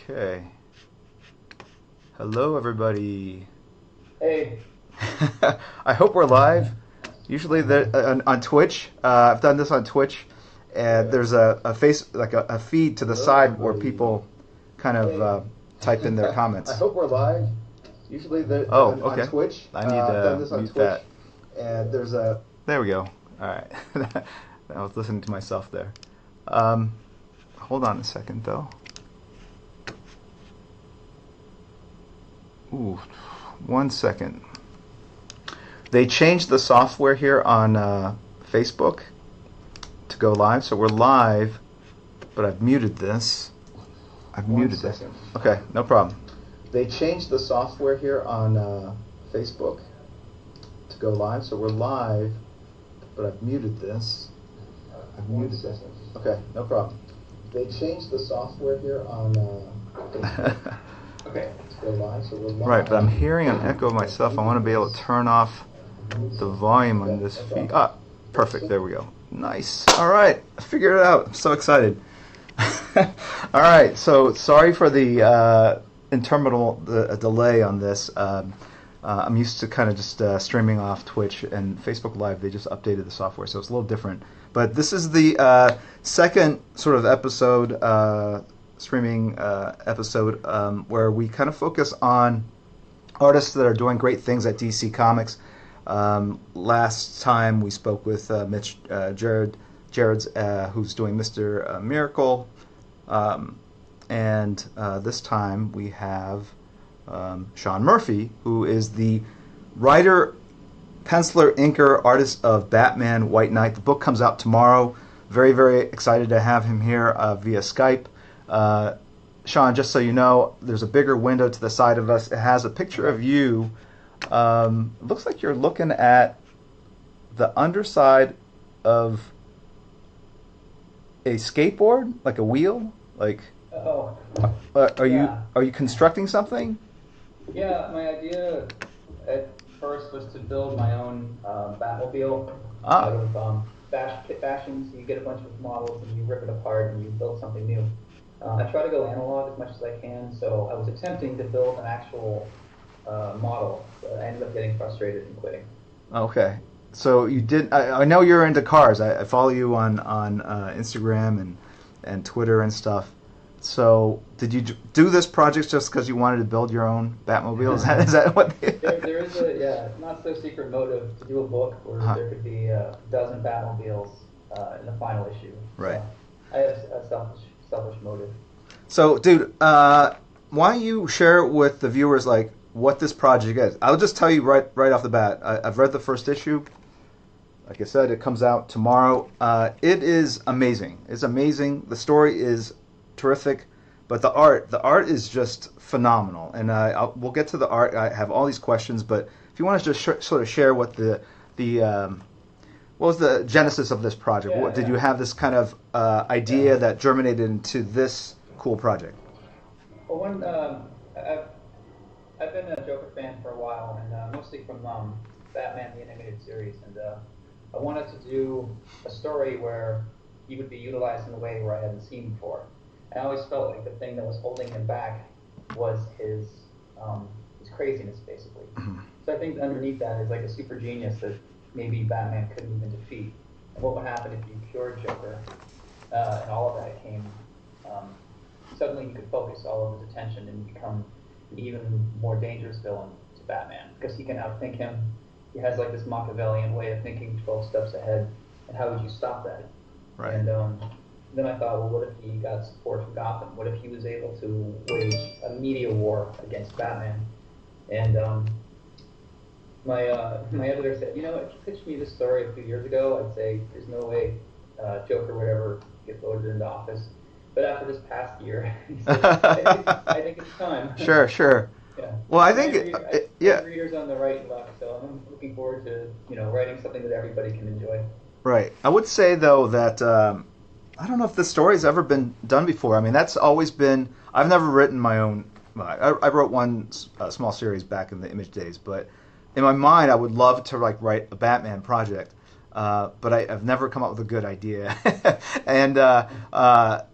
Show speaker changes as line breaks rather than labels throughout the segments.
Okay. Hello, everybody.
Hey.
I hope we're live. Usually, on Twitch, I've done this on Twitch, and there's a feed to the side where people kind of type in their comments.
I hope we're live. Usually,
okay.
on Twitch,
I need
I've done
to
this on
mute
Twitch,
that.
and there's a.
There we go. All right. I was listening to myself there. Hold on a second, though. Ooh, 1 second. They changed the software here on Facebook to go live, so we're live, but I've muted this. Okay, no problem.
They changed the software here on Facebook to go live, so we're live, but I've muted this. Okay, no problem. They changed the software here on Facebook. Okay, let's go live, so we're live.
Right, but I'm hearing an echo of myself. I want to be able to turn off the volume on this feed. Ah, perfect. There we go. Nice. All right, I figured it out. I'm so excited. All right, so sorry for the interminable delay on this. I'm used to kind of just streaming off Twitch and Facebook Live. They just updated the software, so it's a little different. But this is the second sort of episode, streaming episode, where we kind of focus on artists that are doing great things at DC Comics. Last time we spoke with Mitch Gerards, who's doing Mr. Miracle, and this time we have Sean Murphy, who is the writer, penciler, inker, artist of Batman White Knight. The book comes out tomorrow. Very, very excited to have him here via Skype. Sean, just so you know, there's a bigger window to the side of us. It has a picture of you. It looks like you're looking at the underside of a skateboard, like a wheel. Like, are you constructing something?
Yeah, my idea at first was to build my own Batmobile out of fashions. You get a bunch of models and you rip it apart and you build something new. I try to go analog as much as I can, so I was attempting to build an actual model, but I ended up getting frustrated and quitting.
Okay, so you did. I know you're into cars. I follow you on Instagram and Twitter and stuff. So did you do this project just because you wanted to build your own Batmobile? Is that what?
There is a not so secret motive to do a book where there could be a dozen Batmobiles in the final issue.
Right.
So I have a selfish motive.
So, dude, why don't you share with the viewers like what this project is? I'll just tell you right off the bat. I've read the first issue. Like I said, it comes out tomorrow. It is amazing. It's amazing. The story is terrific, but the art is just phenomenal. And we'll get to the art. I have all these questions, but if you want to just sort of share what what was the genesis of this project? Did you have this kind of idea that germinated into this cool project?
Well, I've been a Joker fan for a while, and mostly from Batman the Animated Series, and I wanted to do a story where he would be utilized in a way where I hadn't seen before. And I always felt like the thing that was holding him back was his craziness, basically.
Mm-hmm.
So I think underneath that is like a super genius that maybe Batman couldn't even defeat. And what would happen if you cured Joker, and all of that came, suddenly you could focus all of his attention and become an even more dangerous villain to Batman, because he can outthink him. He has like this Machiavellian way of thinking 12 steps ahead, and how would you stop that?
Right.
And then I thought, well, what if he got support from Gotham? What if he was able to wage a media war against Batman? And my editor said, if you pitched me this story a few years ago, I'd say there's no way Joker would ever get voted into office. But after this past year, he said, I think it's time.
Sure.
Yeah.
Well, I think
I have readers on the right and left, so I'm looking forward to writing something that everybody can enjoy.
Right. I would say though that I don't know if this story's ever been done before. I mean, that's always been. I've never written my own. I wrote one small series back in the Image days, but in my mind, I would love to write a Batman project. but I've never come up with a good idea. and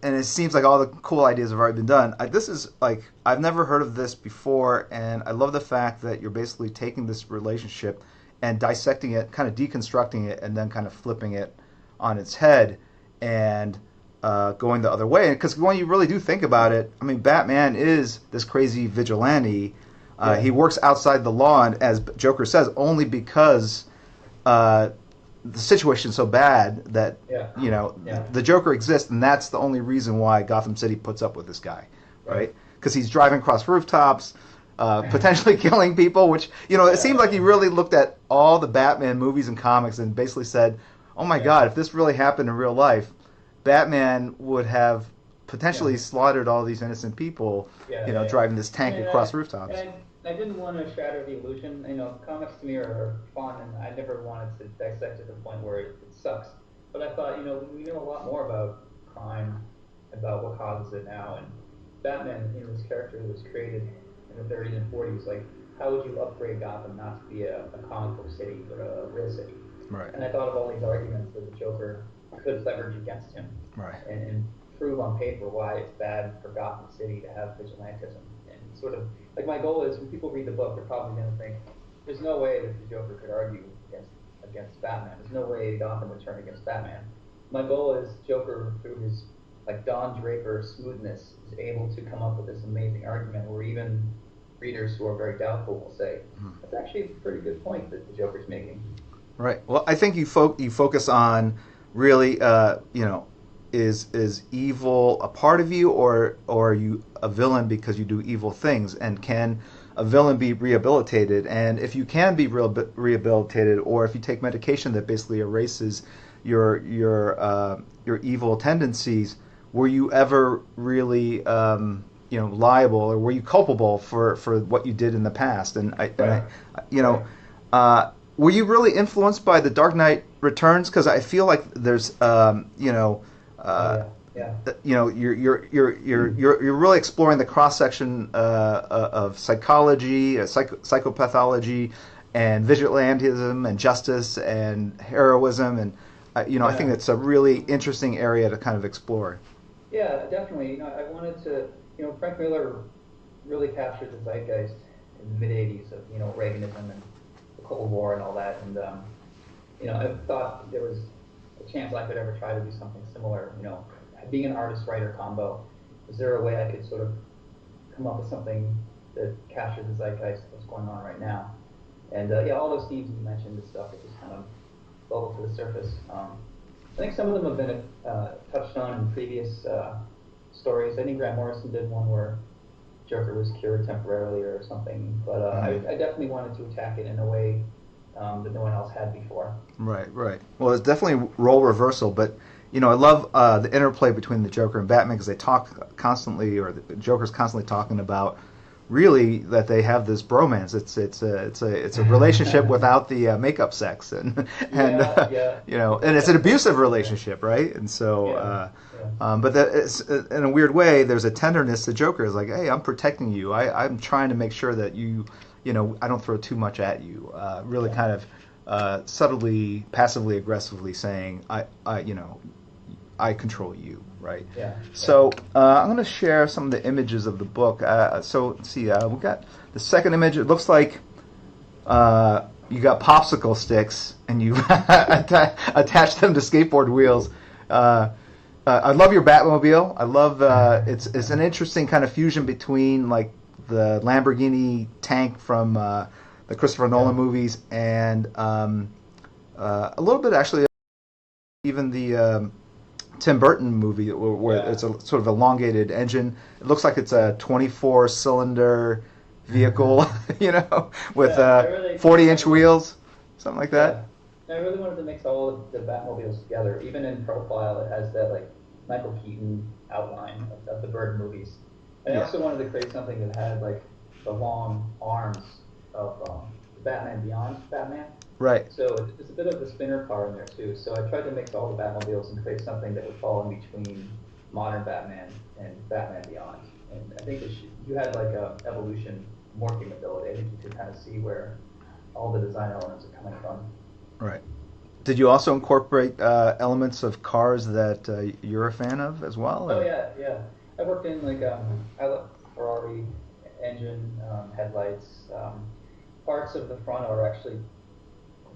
it seems like all the cool ideas have already been done. This is like, I've never heard of this before, and I love the fact that you're basically taking this relationship and dissecting it, kind of deconstructing it, and then kind of flipping it on its head and going the other way. Because when you really do think about it, I mean, Batman is this crazy vigilante. He works outside the law, and as Joker says, only because the situation's so bad that the Joker exists, and that's the only reason why Gotham City puts up with this guy, right? Because he's driving across rooftops, potentially killing people. Which it seems like he really looked at all the Batman movies and comics and basically said, "Oh my God, if this really happened in real life, Batman would have potentially slaughtered all these innocent people, driving this tank across rooftops."
I didn't want to shatter the illusion. Comics to me are fun, and I never wanted to dissect to the point where it sucks. But I thought, we know a lot more about crime, about what causes it now. And Batman, this character who was created in the 30s and 40s, like, how would you upgrade Gotham not to be a comic book city, but a real city?
Right.
And I thought of all these arguments that the Joker could leverage against him,
right,
and prove on paper why it's bad for Gotham City to have vigilantism. And sort of, like, my goal is when people read the book, they're probably going to think, there's no way that the Joker could argue against Batman. There's no way Gotham would turn against Batman. My goal is Joker, through his Don Draper smoothness, is able to come up with this amazing argument where even readers who are very doubtful will say, that's actually a pretty good point that the Joker's making.
Right. Well, I think you focus on really, is evil a part of you, or are you a villain because you do evil things? And can a villain be rehabilitated? And if you can be rehabilitated, or if you take medication that basically erases your evil tendencies, were you ever really liable, or were you culpable for what you did in the past? And were you really influenced by The Dark Knight Returns? Because I feel like there's you're really exploring the cross section of psychology, psychopathology, and vigilantism, and justice, and heroism, and I think it's a really interesting area to kind of explore.
Yeah, definitely. I wanted to. Frank Miller really captured the zeitgeist in the mid '80s of Reaganism and the Cold War and all that, and I thought there was a chance I could ever try to do something similar. Being an artist-writer combo, is there a way I could sort of come up with something that captures the zeitgeist of what's going on right now? And all those themes you mentioned, the stuff that just kind of bubbled to the surface. I think some of them have been touched on in previous stories. I think Grant Morrison did one where Joker was cured temporarily or something, but I definitely wanted to attack it in a way that no one else had before.
Right. Well, it's definitely role reversal, but I love the interplay between the Joker and Batman, because they talk constantly, or the Joker's constantly talking about really that they have this bromance. It's a relationship without the makeup sex, and it's an abusive relationship, right? And so, but it's, in a weird way, there's a tenderness to Joker. It's like, hey, I'm protecting you. I'm trying to make sure that you I don't throw too much at you. Really kind of subtly, passively, aggressively saying, I control you, right?
Yeah.
So I'm going to share some of the images of the book. So let's see, we got the second image. It looks like you got popsicle sticks and you attached them to skateboard wheels. I love your Batmobile. I love it's an interesting kind of fusion between like the Lamborghini tank from the Christopher Nolan movies and a little bit actually even the Tim Burton movie where it's a sort of elongated engine. It looks like it's a 24-cylinder vehicle, with 40-inch wheels, something like that.
I really wanted to mix all of the Batmobiles together. Even in profile, it has that like Michael Keaton outline of the Burton movies. And I also wanted to create something that had like the long arms of Batman Beyond Batman.
Right.
So it's a bit of the spinner car in there too. So I tried to mix all the Batmobiles and create something that would fall in between modern Batman and Batman Beyond. And I think you had like a evolution morphing ability. I think you could kind of see where all the design elements are coming from.
Right. Did you also incorporate elements of cars that you're a fan of as well?
Oh
Or?
yeah, yeah. I worked in like I love Ferrari engine, headlights, parts of the front are actually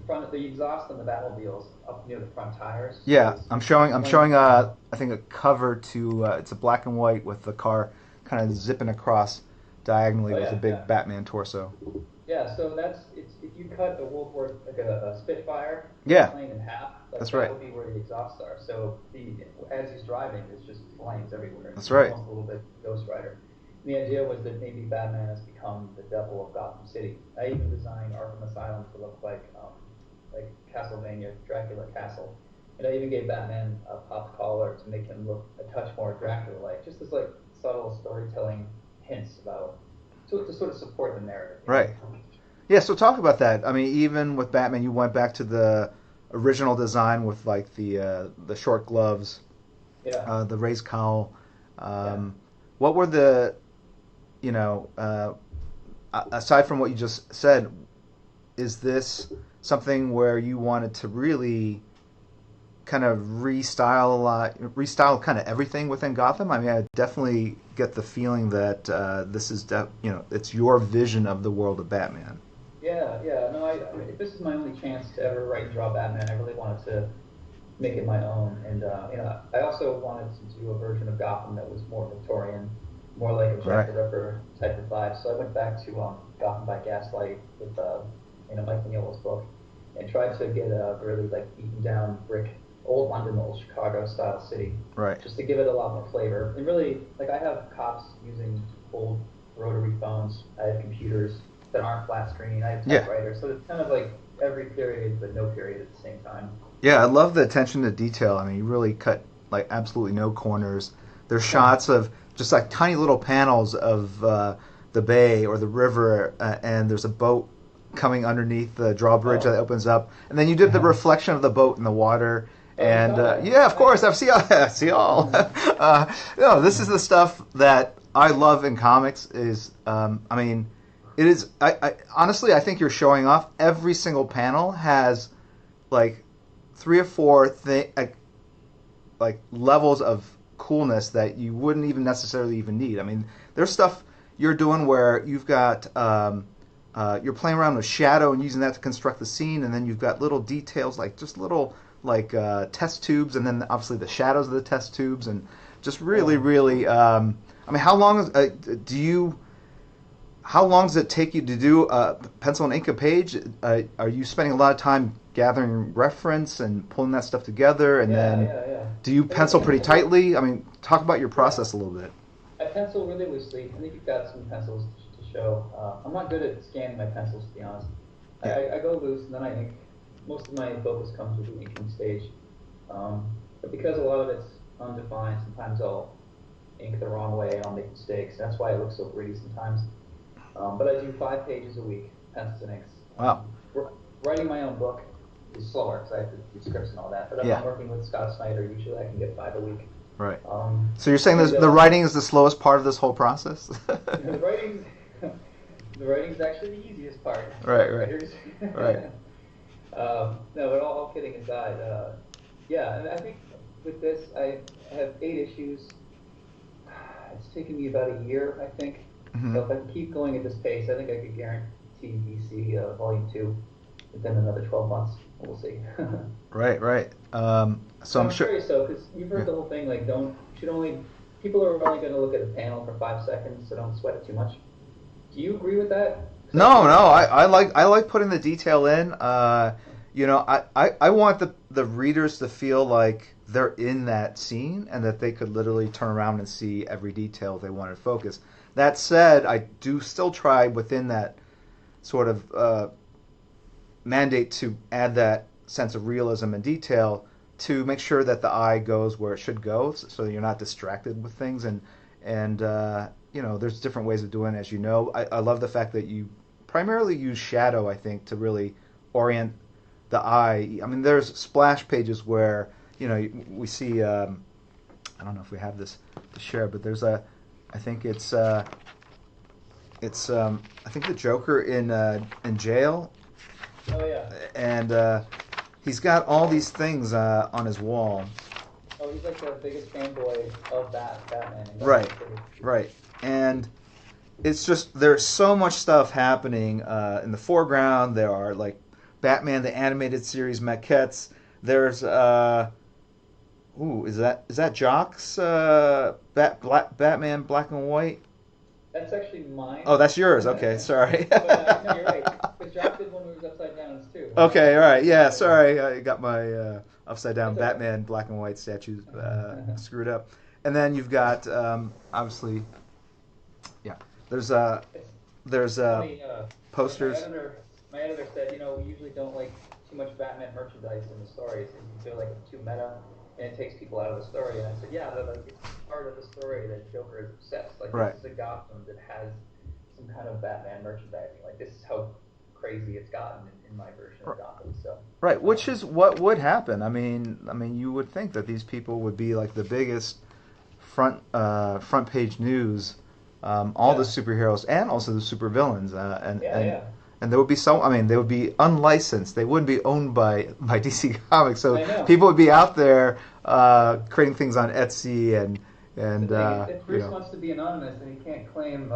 front of the exhaust on the Batmobiles up near the front tires.
Yeah,
Is
I'm showing. I'm
one,
showing. I think a cover to. It's a black and white with the car kind of zipping across diagonally
oh
with a
yeah,
big
yeah.
Batman torso.
Yeah, so that's it's if you cut a World War like a Spitfire
Yeah,
plane in half, like
that's
that
right.
would be where the exhausts are. So the as he's driving, it's just flames everywhere.
That's
It's
right.
almost a little bit Ghost Rider. And the idea was that maybe Batman has become the devil of Gotham City. I even designed Arkham Asylum to look like Castlevania, Dracula Castle. And I even gave Batman a popped collar to make him look a touch more Dracula-like, just as like subtle storytelling hints about to sort of support the narrative.
Right. Yeah. So talk about that. I mean, even with Batman, you went back to the original design with like the short gloves,
Yeah.
the raised cowl.
Yeah.
What were the you know aside from what you just said, is this something where you wanted to really kind of restyle kind of everything within Gotham? I mean, I definitely get the feeling that this is it's your vision of the world of Batman.
Yeah, yeah. No, if this is my only chance to ever write and draw Batman, I really wanted to make it my own. And I also wanted to do a version of Gotham that was more Victorian, more like a Jack
Right.
the Ripper type of vibe. So I went back to Gotham by Gaslight with Mike Mignola's book, and tried to get a really like beaten down brick, old London, old Chicago style city,
Right.
just to give it a lot more flavor. And really, like I have cops using old rotary phones. I have computers that aren't flat screen. I have
Yeah.
typewriters. So it's kind of like every period, but no period at the same time.
Yeah, I love the attention to detail. I mean, you really cut like absolutely no corners. There's
Yeah.
shots of just like tiny little panels of the bay or the river, and there's a boat coming underneath the drawbridge
Oh.
that opens up, and then you did the
Uh-huh.
reflection of the boat in the water.
Oh, you
And
saw that?
yeah, of course, I've seen see all. No, this is the stuff that I love in comics. I mean, it is. I honestly, I think you're showing off. Every single panel has like three or four like levels of coolness that you wouldn't even necessarily even need. I mean, there's stuff you're doing where you've got you're playing around with shadow and using that to construct the scene, and then you've got little details like just little like test tubes, and then obviously the shadows of the test tubes, and just really, really. I mean, how long do you? How long does it take you to do pencil and ink a page? Are you spending a lot of time gathering reference and pulling that stuff together, and then
Yeah.
do you pencil pretty tightly? I mean, talk about your process a little bit.
I pencil really loosely. I think you've got some pencils to show. I'm not good at scanning my pencils, to be honest.
Yeah.
I go loose and then I ink. Most of my focus comes with the inking stage. But because a lot of it's undefined, sometimes I'll ink the wrong way and I'll make mistakes. That's why it looks so pretty sometimes. But I do 5 pages a week, pencils and inks.
Wow.
Writing my own book is slower because I have to do scripts and all that. But if
Yeah.
I'm working with Scott Snyder, usually I can get 5 a week.
Right.
Um,
So you're saying the writing is the slowest part of this whole process?
the writing's the writing's actually the easiest part.
Right.
Writers.
Right.
No, but all kidding aside, yeah, and I think with this, I have 8 issues. It's taken me about a year, I think.
Mhm.
So if I can keep going at this pace, I think I could guarantee DC Volume 2 within another 12 months. We'll see.
Right. So I'm sure.
curious though, because you've heard the whole thing, like people are only going to look at a panel for 5 seconds, so don't sweat it too much. Do you agree with that?
No. I like putting the detail in. I want the readers to feel like they're in that scene and that they could literally turn around and see every detail they wanted to focus. That said, I do still try within that sort of mandate to add that sense of realism and detail to make sure that the eye goes where it should go, so that you're not distracted with things. And there's different ways of doing it, as you know. I love the fact that you primarily use shadow, I think, to really orient the eye. I mean, there's splash pages where we see. I don't know if we have this to share, but there's I think it's I think the Joker in jail.
Oh yeah.
And He's got all these things on his wall.
Oh, he's like the biggest fanboy of Batman. And that's
Right,
his biggest-
right. And it's just there's so much stuff happening in the foreground. There are like Batman the animated series maquettes. There's is that Jock's Batman Black and White?
That's actually mine.
Oh, that's yours. Okay, sorry.
But no, you're right. Because Jock did one where he was upside down too.
Okay, all right. Yeah, sorry. I got my upside down
That's all right.
Batman black and white statues screwed up. And then you've got obviously, yeah. There's
It's
there's
funny.
posters.
My editor said, we usually don't like too much Batman merchandise in the stories, and you feel like it's too meta, and it takes people out of the story. And I said, yeah, like it's part of the story that Joker is obsessed. Like
Right.
this is a Gotham that has some kind of Batman merchandising. Like this is how crazy it's gotten in my version of Gotham. So
Right, which is what would happen. I mean, you would think that these people would be like the biggest front page news, all the superheroes and also the supervillains, and there would be they would be unlicensed. They wouldn't be owned by DC Comics, so
I know.
people would be out there creating things on Etsy and
if Bruce
you know.
wants to be anonymous, then he can't claim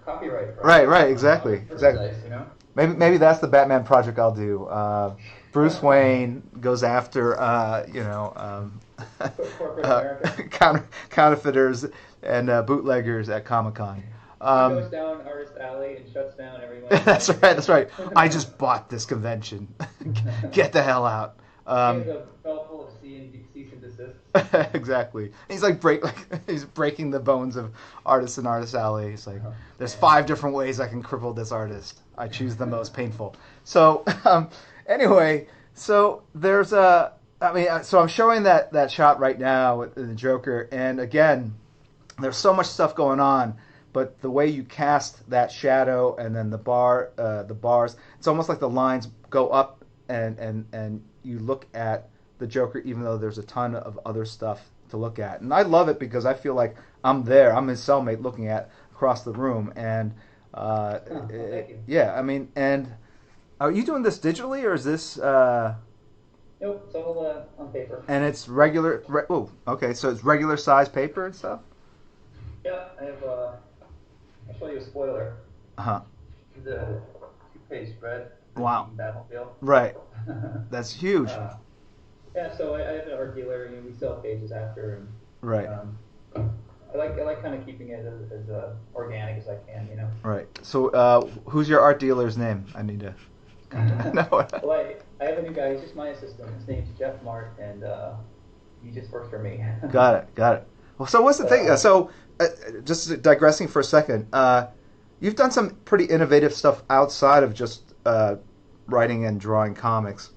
copyright.
Right, exactly.
Merchandise,
Maybe that's the Batman project I'll do. Bruce Wayne goes after
Corporate America.
counterfeiters and bootleggers at Comic-Con.
He goes down Artist Alley and shuts down everyone.
That's right. That's right. I just bought this convention. Get the hell out.
He has a belt full of cease and desist.
Exactly. He's like he's breaking the bones of artists in Artist Alley. He's like, there's 5 different ways I can cripple this artist. I choose the most painful. So anyway, so there's so I'm showing that shot right now with the Joker, and again, there's so much stuff going on. But the way you cast that shadow and then the bars, it's almost like the lines go up and you look at the Joker, even though there's a ton of other stuff to look at. And I love it because I feel like I'm there. I'm his cellmate looking at across the room. And
thank you.
yeah, and are you doing this digitally or is this?
Nope, it's all on paper.
And it's regular. Okay, so it's regular size paper and stuff.
Yeah, I have. I'll show you a spoiler. The 2-page spread.
Wow.
Batmobile.
Right. That's huge.
Yeah, so I have an art dealer. We sell pages after. And,
right.
I like kind of keeping it as organic as I can.
Right. So who's your art dealer's name? I need to. No.
Well, I have a new guy. He's just my assistant. His name's Jeff Mart, and he just works for me.
Got it. Well, so what's the thing? So just digressing for a second, you've done some pretty innovative stuff outside of just writing and drawing comics.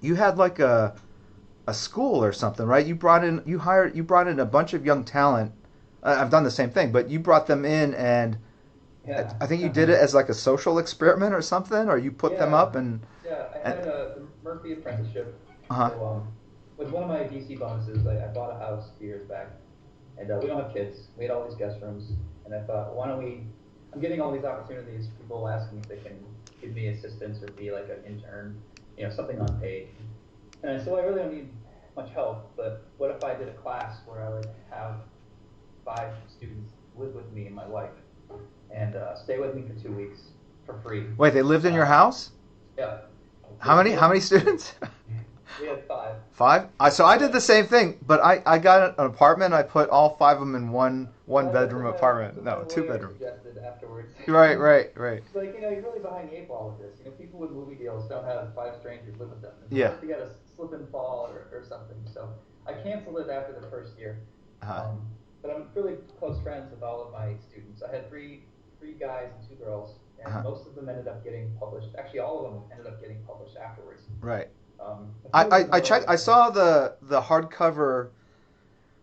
You had like a school or something, right? You brought in a bunch of young talent. I've done the same thing, but you brought them in, and
Yeah.
I think you did it as like a social experiment or something, or you put them up and.
Yeah, I had the Murphy apprenticeship.
Uh-huh.
So, with one of my DC bonuses, I bought a house a few years back, and we don't have kids. We had all these guest rooms, and I thought, why don't we? I'm getting all these opportunities. People asking if they can give me assistance or be like an intern, something unpaid. And so I really don't need much help. But what if I did a class where I would have 5 students live with me and my wife, and stay with me for 2 weeks for free?
Wait, they lived in your house?
Yeah.
How many students?
We had 5.
5? So I did the same thing, but I got an apartment. I put all 5 of them in one bedroom apartment. No, 2 bedroom.
Suggested afterwards.
Right.
It's like, you're really behind the 8 ball with this. People with movie deals don't have 5 strangers live with them.
Yeah.
You got to slip and fall or something. So I canceled it after the first year. But I'm really close friends with all of my students. I had 3 guys and 2 girls, and most of them ended up getting published. Actually, all of them ended up getting published afterwards.
Right. I checked. I saw the hardcover.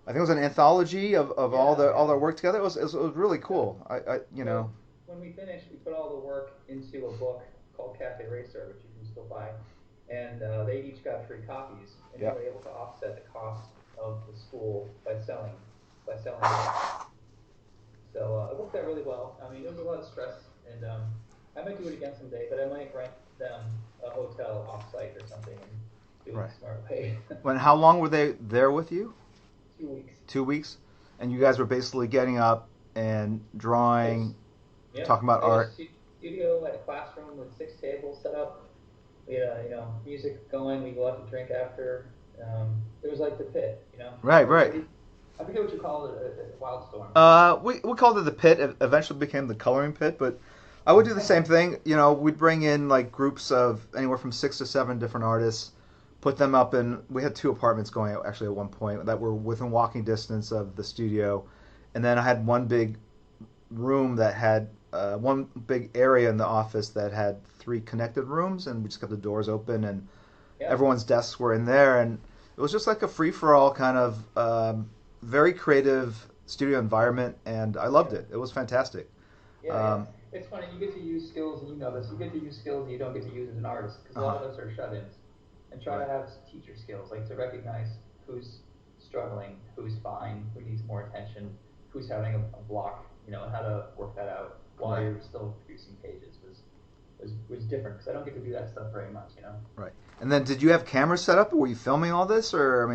I think it was an anthology of all their work together. It was really cool.
When we finished, we put all the work into a book called Cafe Racer, which you can still buy, and they each got free copies, and they were able to offset the cost of the school by selling it. So it worked out really well. There was a lot of stress, and I might do it again someday, but I might rent them a hotel off-site or something do it
Right.
the smart way.
When how long were they there with you?
2 weeks.
2 weeks, and you guys were basically getting up and drawing,
Yeah.
talking about
I had a
art.
studio at a classroom with 6 tables set up. We had, music going. We go out to drink after. It was like the pit,
Right, right.
I forget what you call it, a Wildstorm.
We called it the pit. It eventually became the coloring pit, but I would do the same thing. We'd bring in like groups of anywhere from 6 to 7 different artists, put them up in. We had 2 apartments going actually at one point that were within walking distance of the studio, and then I had one big room that had one big area in the office that had 3 connected rooms, and we just kept the doors open, and
Yeah.
everyone's desks were in there, and it was just like a free for all kind of very creative studio environment, and I loved it. It was fantastic.
Yeah. It's funny, you get to use skills, and you know this, you get to use skills you don't get to use as an artist, because a lot of us are shut-ins, and try to have teacher skills, like to recognize who's struggling, who's fine, who needs more attention, who's having a block, and how to work that out while
Right.
you're still producing pages was different, because I don't get to do that stuff very much,
Right. And then did you have cameras set up? Were you filming all this, or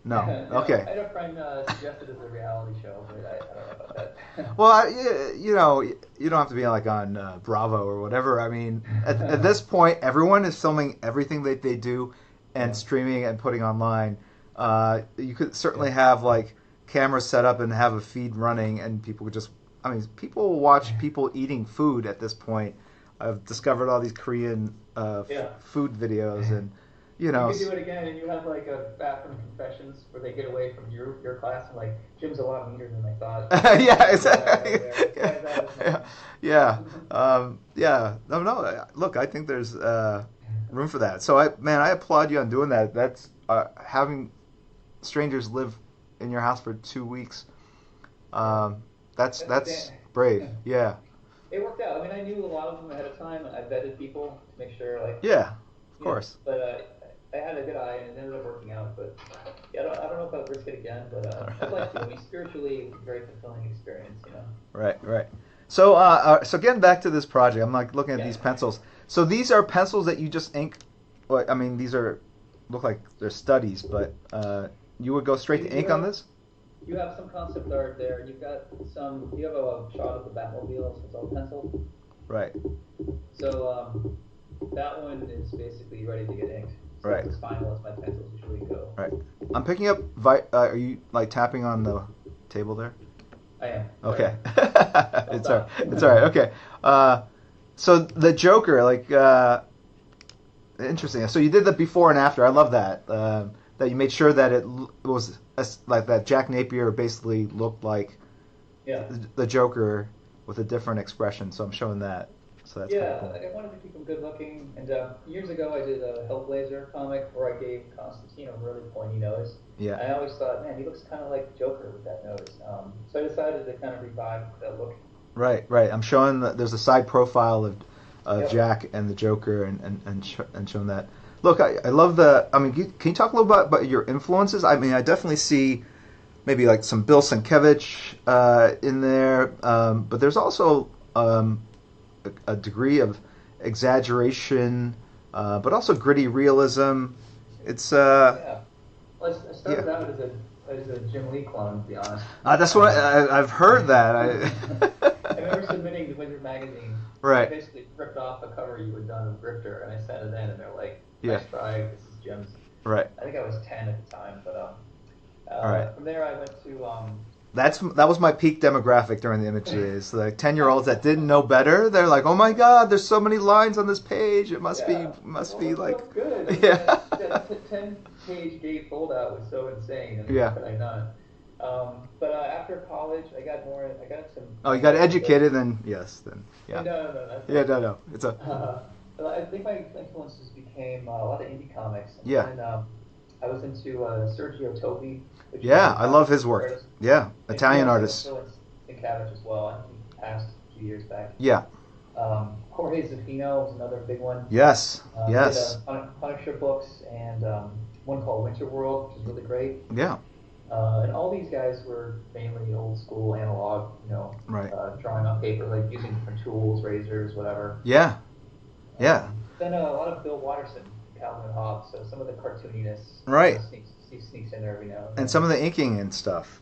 no?
No,
Okay.
I had a friend suggested it as a reality show, but I don't know about that.
Well, you don't have to be like on Bravo or whatever. At this point, everyone is filming everything that they do and streaming and putting online. You could certainly have like cameras set up and have a feed running, and people could just. People will watch people eating food at this point. I've discovered all these Korean food videos, and
You could do it again, and you have like a bathroom confessions where they get away from your class, and like Jim's a lot meaner than I thought.
Yeah, exactly. Yeah. No. Look, I think there's room for that. So I applaud you on doing that. That's having strangers live in your house for 2 weeks. That's brave. Yeah.
It worked out. I knew a lot of them ahead of time, and I vetted people to make sure, like.
Yeah, of course.
But I had a good eye, and it ended up working out. But yeah, I don't know if I'd risk it again, but I'd like to. Spiritually, it was a very fulfilling experience,
Right. So getting back to this project, I'm like looking at these pencils. So these are pencils that you just ink. Well, these look like they're studies, but you would go straight to ink on this?
You have some concept art there. You have a shot of the Batmobile, so it's all pencil.
Right.
So that one is basically ready to get inked. So
Right.
it's as final as my pencils usually go.
Right. I'm picking up. Are you like tapping on the table there?
I am.
Okay. It's all right. Okay. So the Joker, interesting. So you did the before and after. I love that. That you made sure that it was like that. Jack Napier basically looked like the Joker with a different expression. So I'm showing that. So that's pretty cool.
I wanted to keep him good looking. And years ago, I did a Hellblazer comic where I gave Constantine a really pointy nose.
Yeah.
And I always thought, man, he looks kind of like Joker with that nose. So I decided to kind of revive that look.
Right. I'm showing that there's a side profile of Jack and the Joker, and showing that. Look, I love the. Can you talk a little bit about your influences? I definitely see maybe like some Bill Sienkiewicz in there, but there's also a degree of exaggeration, but also gritty realism. It's
Well, I started out as a Jim Lee clone, to be honest.
That's what I've heard that.
I remember submitting to Wizard magazine.
Right.
I basically ripped off a cover you had done of Grifter, and I sent it in, and they're like, "Nice try. This is Jim's."
Right.
I think I was 10 at the time, but
right.
From there I went to.
That was my peak demographic during the image days. Like 10-year-olds that didn't know better. They're like, "Oh my God, there's so many lines on this page. It must be like."
So good.
Yeah.
That 10-page gate foldout was so insane. And
Yeah.
What could I done? But after college, I got some.
Oh, you got educated, then yes, then yeah.
No.
It's a.
I think my influences became a lot of indie comics.
Yeah.
And I was into Sergio Tobi.
Yeah, I love his work.
artist.
Yeah, Italian artist.
Sienkiewicz as well. I think he passed a few years back.
Yeah.
Jorge Zafino was another big one.
Yes.
Did,
Yes.
Punisher books and one called Winter World, which is really great.
Yeah.
And all these guys were mainly old school analog,
Right.
drawing on paper, like using different tools, razors, whatever.
Yeah. Yeah.
Then a lot of Bill Watterson, Calvin and Hobbes. So some of the cartooniness
Right.
sneaks in there every now and then.
And some of the inking and stuff.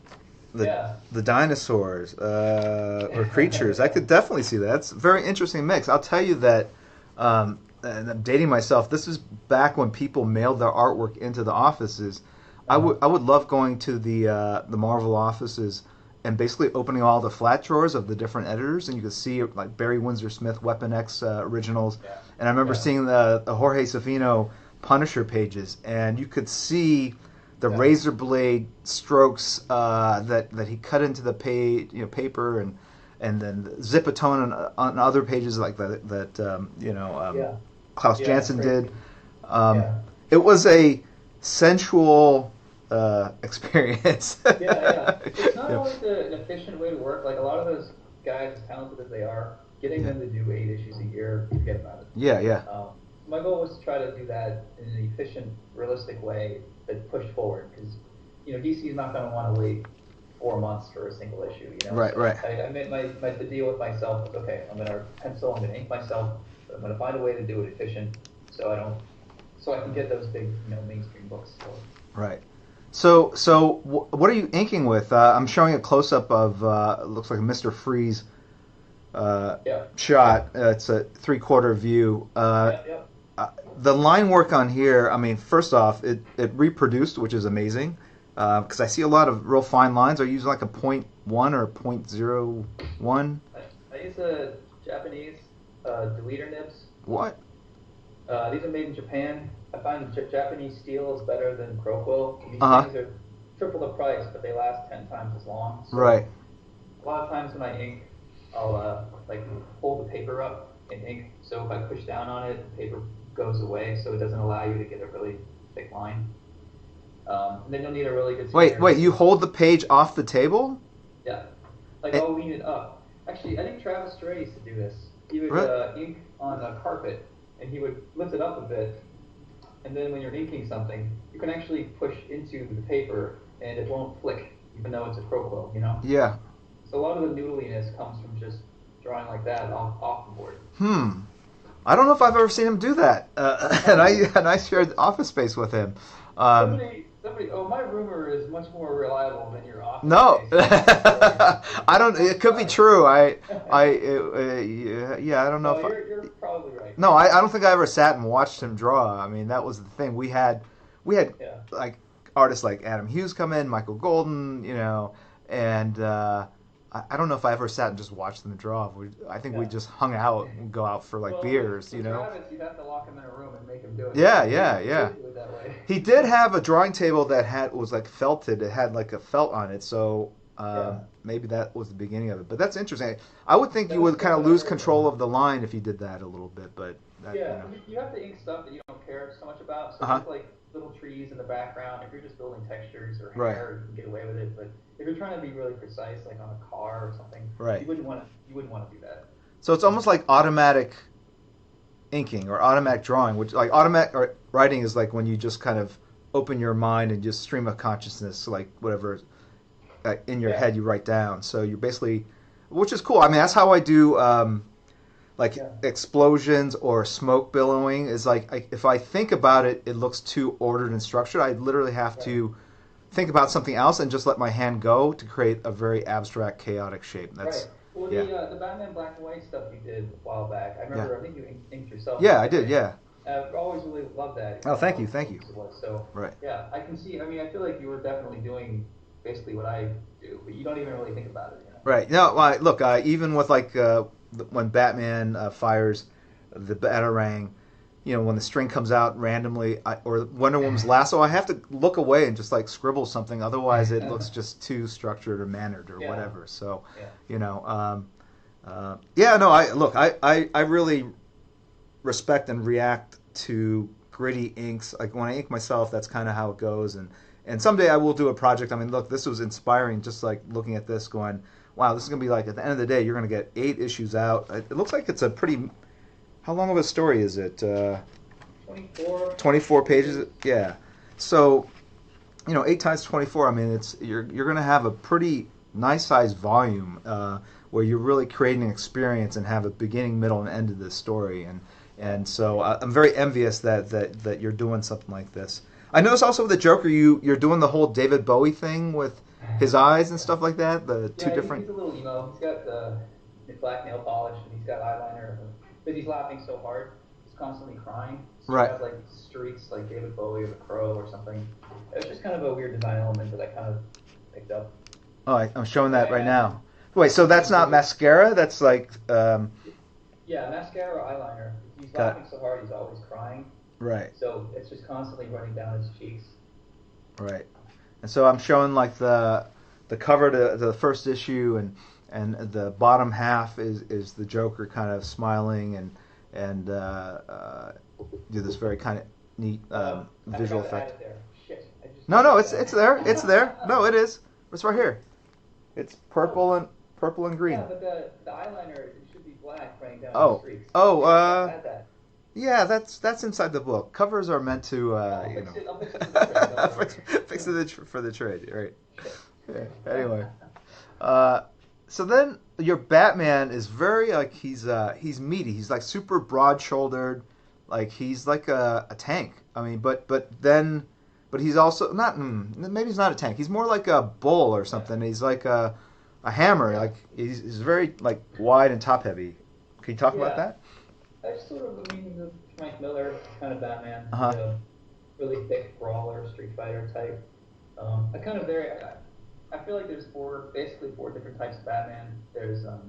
The dinosaurs or creatures. I could definitely see that. It's a very interesting mix. I'll tell you that, and I'm dating myself, this is back when people mailed their artwork into the offices. I would love going to the Marvel offices and basically opening all the flat drawers of the different editors, and you could see like Barry Windsor Smith Weapon X originals.
Yeah.
And I remember seeing the Jorge Savino Punisher pages, and you could see the razor blade strokes that he cut into the page, paper, and then Zipatone on other pages like that Klaus Janson did. It was a sensual experience.
It's not always an efficient way to work. Like a lot of those guys, as talented as they are, getting them to do 8 issues a year, forget about it. My goal was to try to do that in an efficient, realistic way that pushed forward, because DC is not going to want to wait 4 months for a single issue.
Right.
I made the deal with myself was, okay, I'm going to pencil, I'm going to ink myself, but I'm going to find a way to do it efficient, so I can get those big mainstream books.
Right. So what are you inking with? I'm showing a close up of it looks like a Mr. Freeze shot. It's a 3/4 view. The line work on here, I mean, first off, it reproduced, which is amazing, because I see a lot of real fine lines. Are you using like a 0.1 or a 0.01?
I use a Japanese deleter nibs.
What?
These are made in Japan. I find the Japanese steel is better than Crowquill. These things are triple the price, but they last 10 times as long. So
right.
A lot of times when I ink, I'll hold the paper up and ink. So if I push down on it, the paper goes away, so it doesn't allow you to get a really thick line. And then you'll need a really good.
Wait! You hold the page off the table?
Yeah. I'll lean it up. Actually, I think Travis Stray used to do this. He would ink on a carpet, and he would lift it up a bit. And then when you're inking something, you can actually push into the paper, and it won't flick, even though it's a Crowquill,
Yeah.
So a lot of the noodliness comes from just drawing like that off the board.
I don't know if I've ever seen him do that. And I shared office space with him.
Somebody. My rumor is much more reliable than your office.
No,
space.
I don't. It could be true. I don't know.
You're probably right.
No, I don't think I ever sat and watched him draw. I mean, that was the thing. We had like artists like Adam Hughes come in, Michael Golden, and I don't know if I ever sat and just watched them draw. I think we just hung out and go out for beers,
Travis, you'd have to lock him in a room and make him do it.
Yeah. He did have a drawing table that was like felted. It had like a felt on it, so maybe that was the beginning of it. But that's interesting. I would think you would kind of lose control of the line if you did that a little bit. But
you have to ink stuff that you don't care so much about. So it's like little trees in the background. If you're just building textures or hair, you can get away with it. But if you're trying to be really precise, like on a car or something, you wouldn't want to do that.
So it's almost like automatic inking or automatic drawing, which like automatic writing is like when you just kind of open your mind and just stream of consciousness, like whatever in your head you write down. So you're basically, which is cool. I mean, that's how I do explosions or smoke billowing. Is like if I think about it, it looks too ordered and structured. I literally have to think about something else and just let my hand go to create a very abstract, chaotic shape. That's
Well, the Batman black and white stuff you did a while back, I remember. I think you inked yourself.
Yeah, I did. Yeah.
I've always really loved that.
Oh, thank you.
So I can see. I mean, I feel like you were definitely doing basically what I do, but you don't even really think about it.
Right. No. Look, even with when Batman fires the Batarang, when the string comes out randomly, or Wonder Woman's lasso, I have to look away and just scribble something. Otherwise, it looks just too structured or mannered or whatever. So, I really respect and react to gritty inks. Like when I ink myself, that's kind of how it goes. And someday I will do a project. I mean, look, this was inspiring. Just looking at this, going, wow, this is gonna be at the end of the day, you're gonna get 8 issues out. It looks like it's a pretty. How long of a story is it?
24.
24 pages. Yeah. So, 8 times 24. I mean, you're going to have a pretty nice sized volume where you're really creating an experience and have a beginning, middle, and end of this story. And so I'm very envious that you're doing something like this. I noticed also with the Joker, you're doing the whole David Bowie thing with his eyes and stuff like that. The two different.
He's a little emo. He's got the black nail polish and he's got eyeliner. Because he's laughing so hard, he's constantly crying. So
Right.
he has like streaks like David Bowie or The Crow or something. It was just kind of a weird design element that I kind of picked up.
Oh, I'm showing that right now. Wait, so that's not mascara? That's like.
Yeah, mascara or eyeliner. He's laughing so hard, he's always crying.
Right.
So it's just constantly running down his cheeks.
Right. And so I'm showing like the cover to the first issue, and the bottom half is the Joker kind of smiling and do this very kind of neat visual effect.
There. Shit.
No, it's there. It's there. No, it is. It's right here. It's purple and green.
Yeah, but the eyeliner it should be black running down the streaks.
Oh, yeah, that's inside the book. Covers are meant to, fix it for the trade, right? Yeah. Anyway, so then your Batman is very like he's meaty. He's like super broad-shouldered, like he's like a tank. I mean, but he's also not. Maybe he's not a tank. He's more like a bull or something. He's like a hammer. Like he's very like wide and top-heavy. Can you talk about that?
I just sort of mean the Frank Miller kind of Batman, really thick brawler, Street Fighter type. I feel like there's basically four different types of Batman. There's the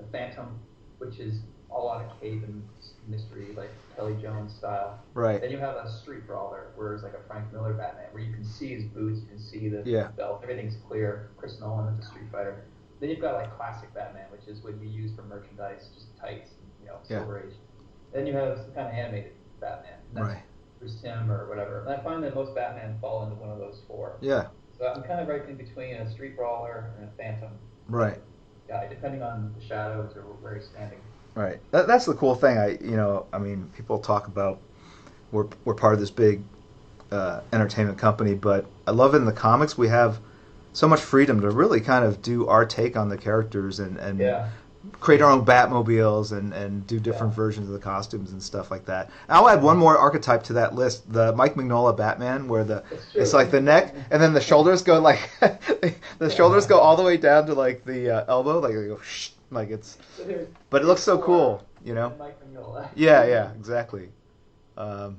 Phantom, which is all out of cape and mystery, like Kelly Jones style.
Right.
Then you have a street brawler, where it's like a Frank Miller Batman, where you can see his boots, you can see the belt, everything's clear. Chris Nolan is a Street Fighter. Then you've got like classic Batman, which is what you use for merchandise, just tights, Silver Age. Then you have some kind of animated Batman. That's Bruce Timm or whatever. And I find that most Batman fall into one of those four.
Yeah.
So I'm kind of right in between a street brawler and a Phantom.
Right.
Guy, depending on the shadows or where he's standing.
Right. That's the cool thing. I mean, people talk about we're part of this big entertainment company, but I love in the comics we have so much freedom to really kind of do our take on the characters and create our own Batmobiles and do different versions of the costumes and stuff like that. And I'll add one more archetype to that list: the Mike Mignola Batman, where it's like the neck and then the shoulders go like shoulders go all the way down to like the elbow, like they go like it's. But it looks so cool,
Mike Mignola.
Yeah, exactly.
But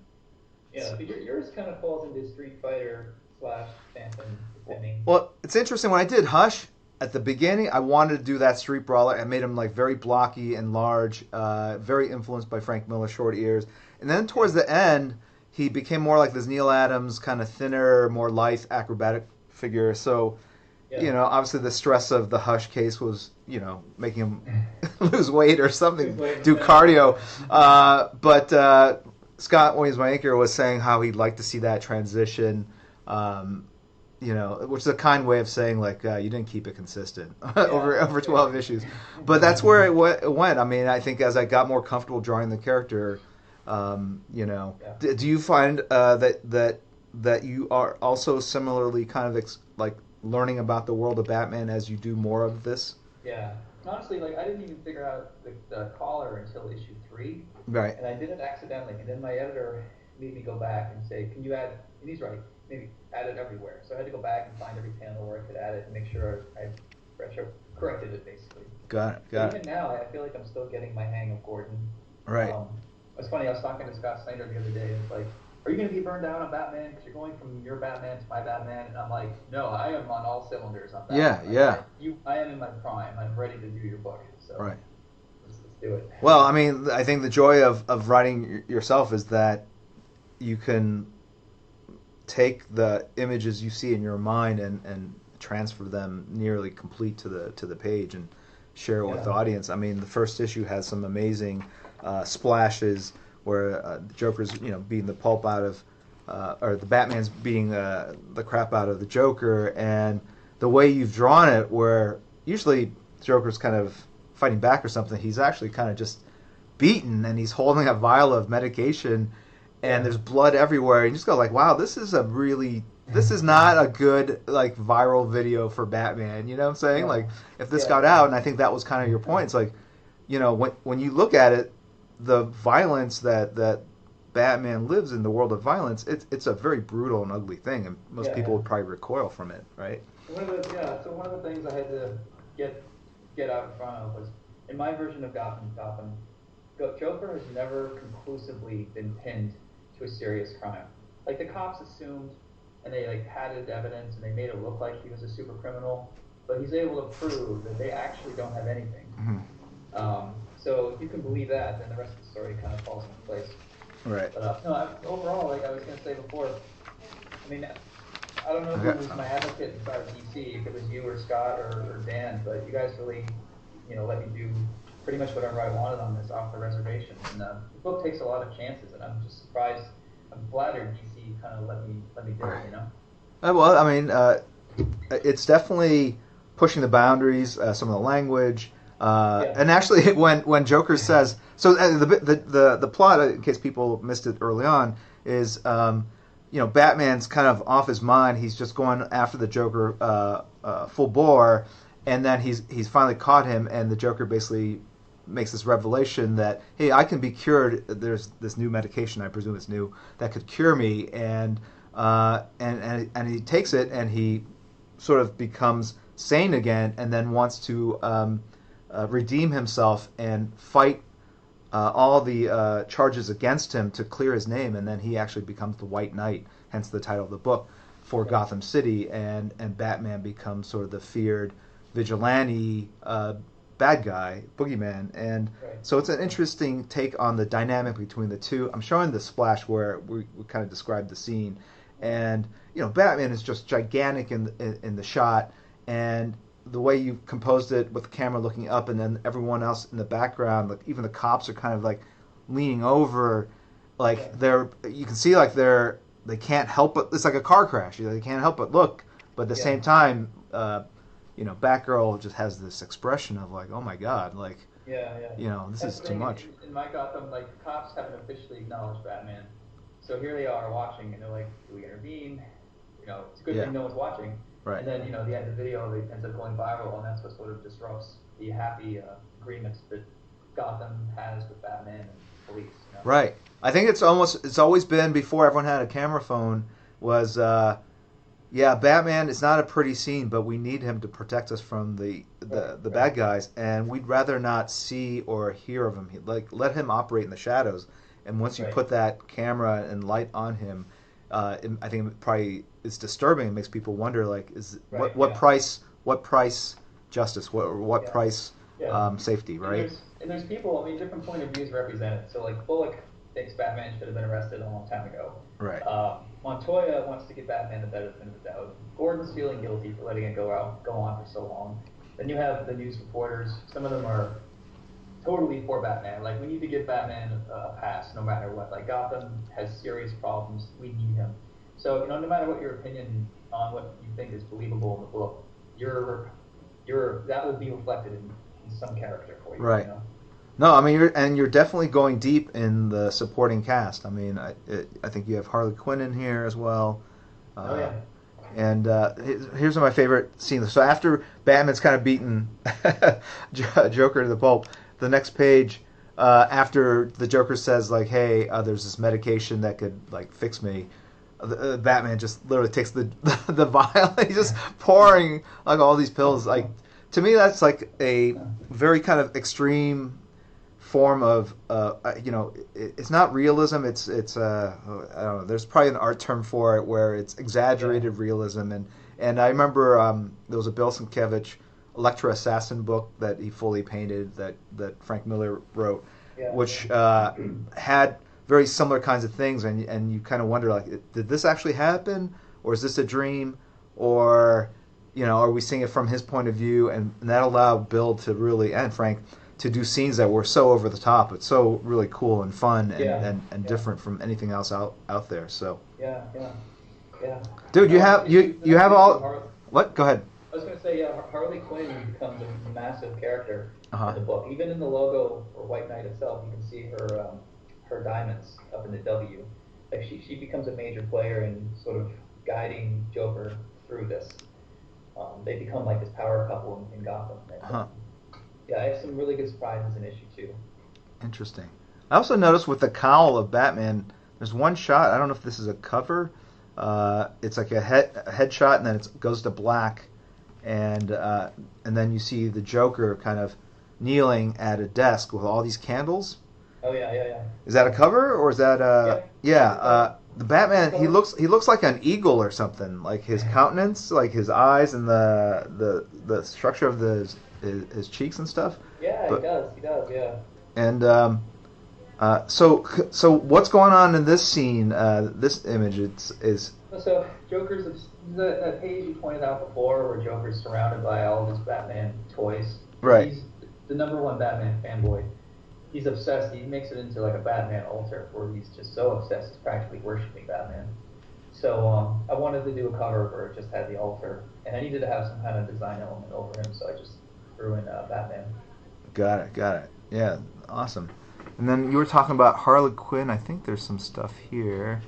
yours kind of falls into Street Fighter / Phantom, depending.
Well, it's interesting. When I did Hush at the beginning, I wanted to do that street brawler. I made him like very blocky and large, very influenced by Frank Miller, short ears. And then towards the end, he became more like this Neil Adams kind of thinner, more lithe, acrobatic figure. So, obviously the stress of the Hush case was, making him lose weight or something, do cardio. But Scott Williams, my anchor, was saying how he'd like to see that transition. Which is a kind way of saying like you didn't keep it consistent over 12 issues, but that's where it went. I mean, I think as I got more comfortable drawing the character, do you find that you are also similarly kind of like learning about the world of Batman as you do more of this?
Yeah, honestly, like I didn't even figure out the collar until issue 3,
right?
And I did it accidentally, and then my editor made me go back and say, "Can you add?" And he's right. Maybe add it everywhere. So I had to go back and find every panel where I could add it and make sure I corrected it, basically.
Got it.
Even now, I feel like I'm still getting my hang of Gordon.
Right.
It's funny, I was talking to Scott Snyder the other day, and it's like, are you going to be burned out on Batman? Because you're going from your Batman to my Batman. And I'm like, no, I am on all cylinders on Batman.
Yeah.
I am in my prime. I'm ready to do your book. So
right.
Let's do it.
Well, I mean, I think the joy of writing yourself is that you can take the images you see in your mind and transfer them nearly complete to the page and share it with the audience. I mean, the first issue has some amazing splashes where the Joker's beating the pulp out of or the Batman's beating the crap out of the Joker, and the way you've drawn it, where usually the Joker's kind of fighting back or something, he's actually kind of just beaten and he's holding a vial of medication. And there's blood everywhere. And you just go like, wow, this is not a good like viral video for Batman. You know what I'm saying? Like if this got out, and I think that was kind of your point. It's like, when you look at it, the violence that Batman lives in, the world of violence, it's a very brutal and ugly thing, and most people would probably recoil from it, right?
So one of the things I had to get out in front of was in my version of Gotham, Joker has never conclusively been pinned to a serious crime. Like the cops assumed, and they like padded evidence, and they made it look like he was a super criminal, but he's able to prove that they actually don't have anything. So if you can believe that, then the rest of the story kind of falls into place.
Right.
But overall, like I was going to say before, I mean, I don't know who was my advocate inside of DC, if it was you or Scott or Dan, but you guys really, let me do pretty much whatever I wanted on this off the reservation. And the book takes a lot of chances, and I'm just surprised. I'm flattered DC kind of let me do it.
Well, I mean, it's definitely pushing the boundaries, some of the language. And actually, when Joker says so, the plot, in case people missed it early on, is Batman's kind of off his mind. He's just going after the Joker full bore, and then he's finally caught him, and the Joker basically makes this revelation that, hey, I can be cured. There's this new medication, I presume it's new, that could cure me, and he takes it, and he sort of becomes sane again, and then wants to redeem himself and fight all the charges against him to clear his name, and then he actually becomes the White Knight, hence the title of the book, for Gotham City, and Batman becomes sort of the feared vigilante bad guy, boogeyman, and so it's an interesting take on the dynamic between the two. I'm showing the splash where we kind of described the scene, and Batman is just gigantic in the shot, and the way you composed it with the camera looking up, and then everyone else in the background, like even the cops are kind of like leaning over, like you can see like they can't help but, it's like a car crash. They can't help but look, but at the same time, Batgirl just has this expression of like, oh my god, like, this is too much.
In my Gotham, like the cops haven't officially acknowledged Batman, so here they are watching, and they're like, do we intervene? It's a good thing no one's watching.
Right.
And then, the video ends up going viral, and that's what sort of disrupts the happy agreements that Gotham has with Batman and police.
Right. I think it's always been, before everyone had a camera phone, was, Batman is not a pretty scene, but we need him to protect us from the bad guys, and we'd rather not see or hear of him. Let him operate in the shadows, and once you put that camera and light on him, I think it probably is disturbing. It makes people wonder, like, what price justice, what price safety, right?
And there's people, different point of views represented. So, like, Bullock thinks Batman should have been arrested a long time ago.
Right.
Montoya wants to give Batman the benefit of the doubt. Gordon's feeling guilty for letting it go on for so long. Then you have the news reporters. Some of them are totally for Batman. Like, we need to give Batman a pass no matter what. Like, Gotham has serious problems. We need him. So, no matter what your opinion on what you think is believable in the book, that will be reflected in some character for you.
Right. No, you're definitely going deep in the supporting cast. I think you have Harley Quinn in here as well. And here's my favorite scene. So after Batman's kind of beaten Joker to the pulp, the next page, after the Joker says, like, hey, there's this medication that could, like, fix me, Batman just literally takes the vial. He's just pouring, like, all these pills. Like, to me, that's like a very kind of extreme form of, it's not realism. It's I don't know. There's probably an art term for it where it's exaggerated realism. And I remember there was a Bill Sienkiewicz Electra Assassin book that he fully painted that Frank Miller wrote, which had very similar kinds of things, and you kind of wonder, like, did this actually happen, or is this a dream, or are we seeing it from his point of view? And that allowed Bill to really, and Frank, to do scenes that were so over the top, but so really cool and fun and different from anything else out there. So dude, you have all what? Go ahead.
I was going to say, Harley Quinn becomes a massive character in the book. Even in the logo for White Knight itself, you can see her diamonds up in the W. Like she becomes a major player in sort of guiding Joker through this. They become like this power couple in Gotham. I have some really good surprises in issue 2.
Interesting. I also noticed with the cowl of Batman, there's one shot. I don't know if this is a cover. It's like a headshot, and then it goes to black, and then you see the Joker kind of kneeling at a desk with all these candles.
Oh yeah, yeah, yeah.
Is that a cover or is that the Batman? He looks like an eagle or something. Like his countenance, like his eyes, and the structure of his cheeks and stuff.
Yeah,
But,
he does. He does. Yeah.
And so what's going on in this scene? This image is
So Joker's that page you pointed out before, where Joker's surrounded by all of his Batman toys.
right.
He's the #1 Batman fanboy. He's obsessed. He makes it into like a Batman altar, where he's just so obsessed, he's practically worshiping Batman. So I wanted to do a cover where it just had the altar, and I needed to have some kind of design element over him, so I just threw in Batman.
Got it. Yeah, awesome. And then you were talking about Harley Quinn. I think there's some stuff here.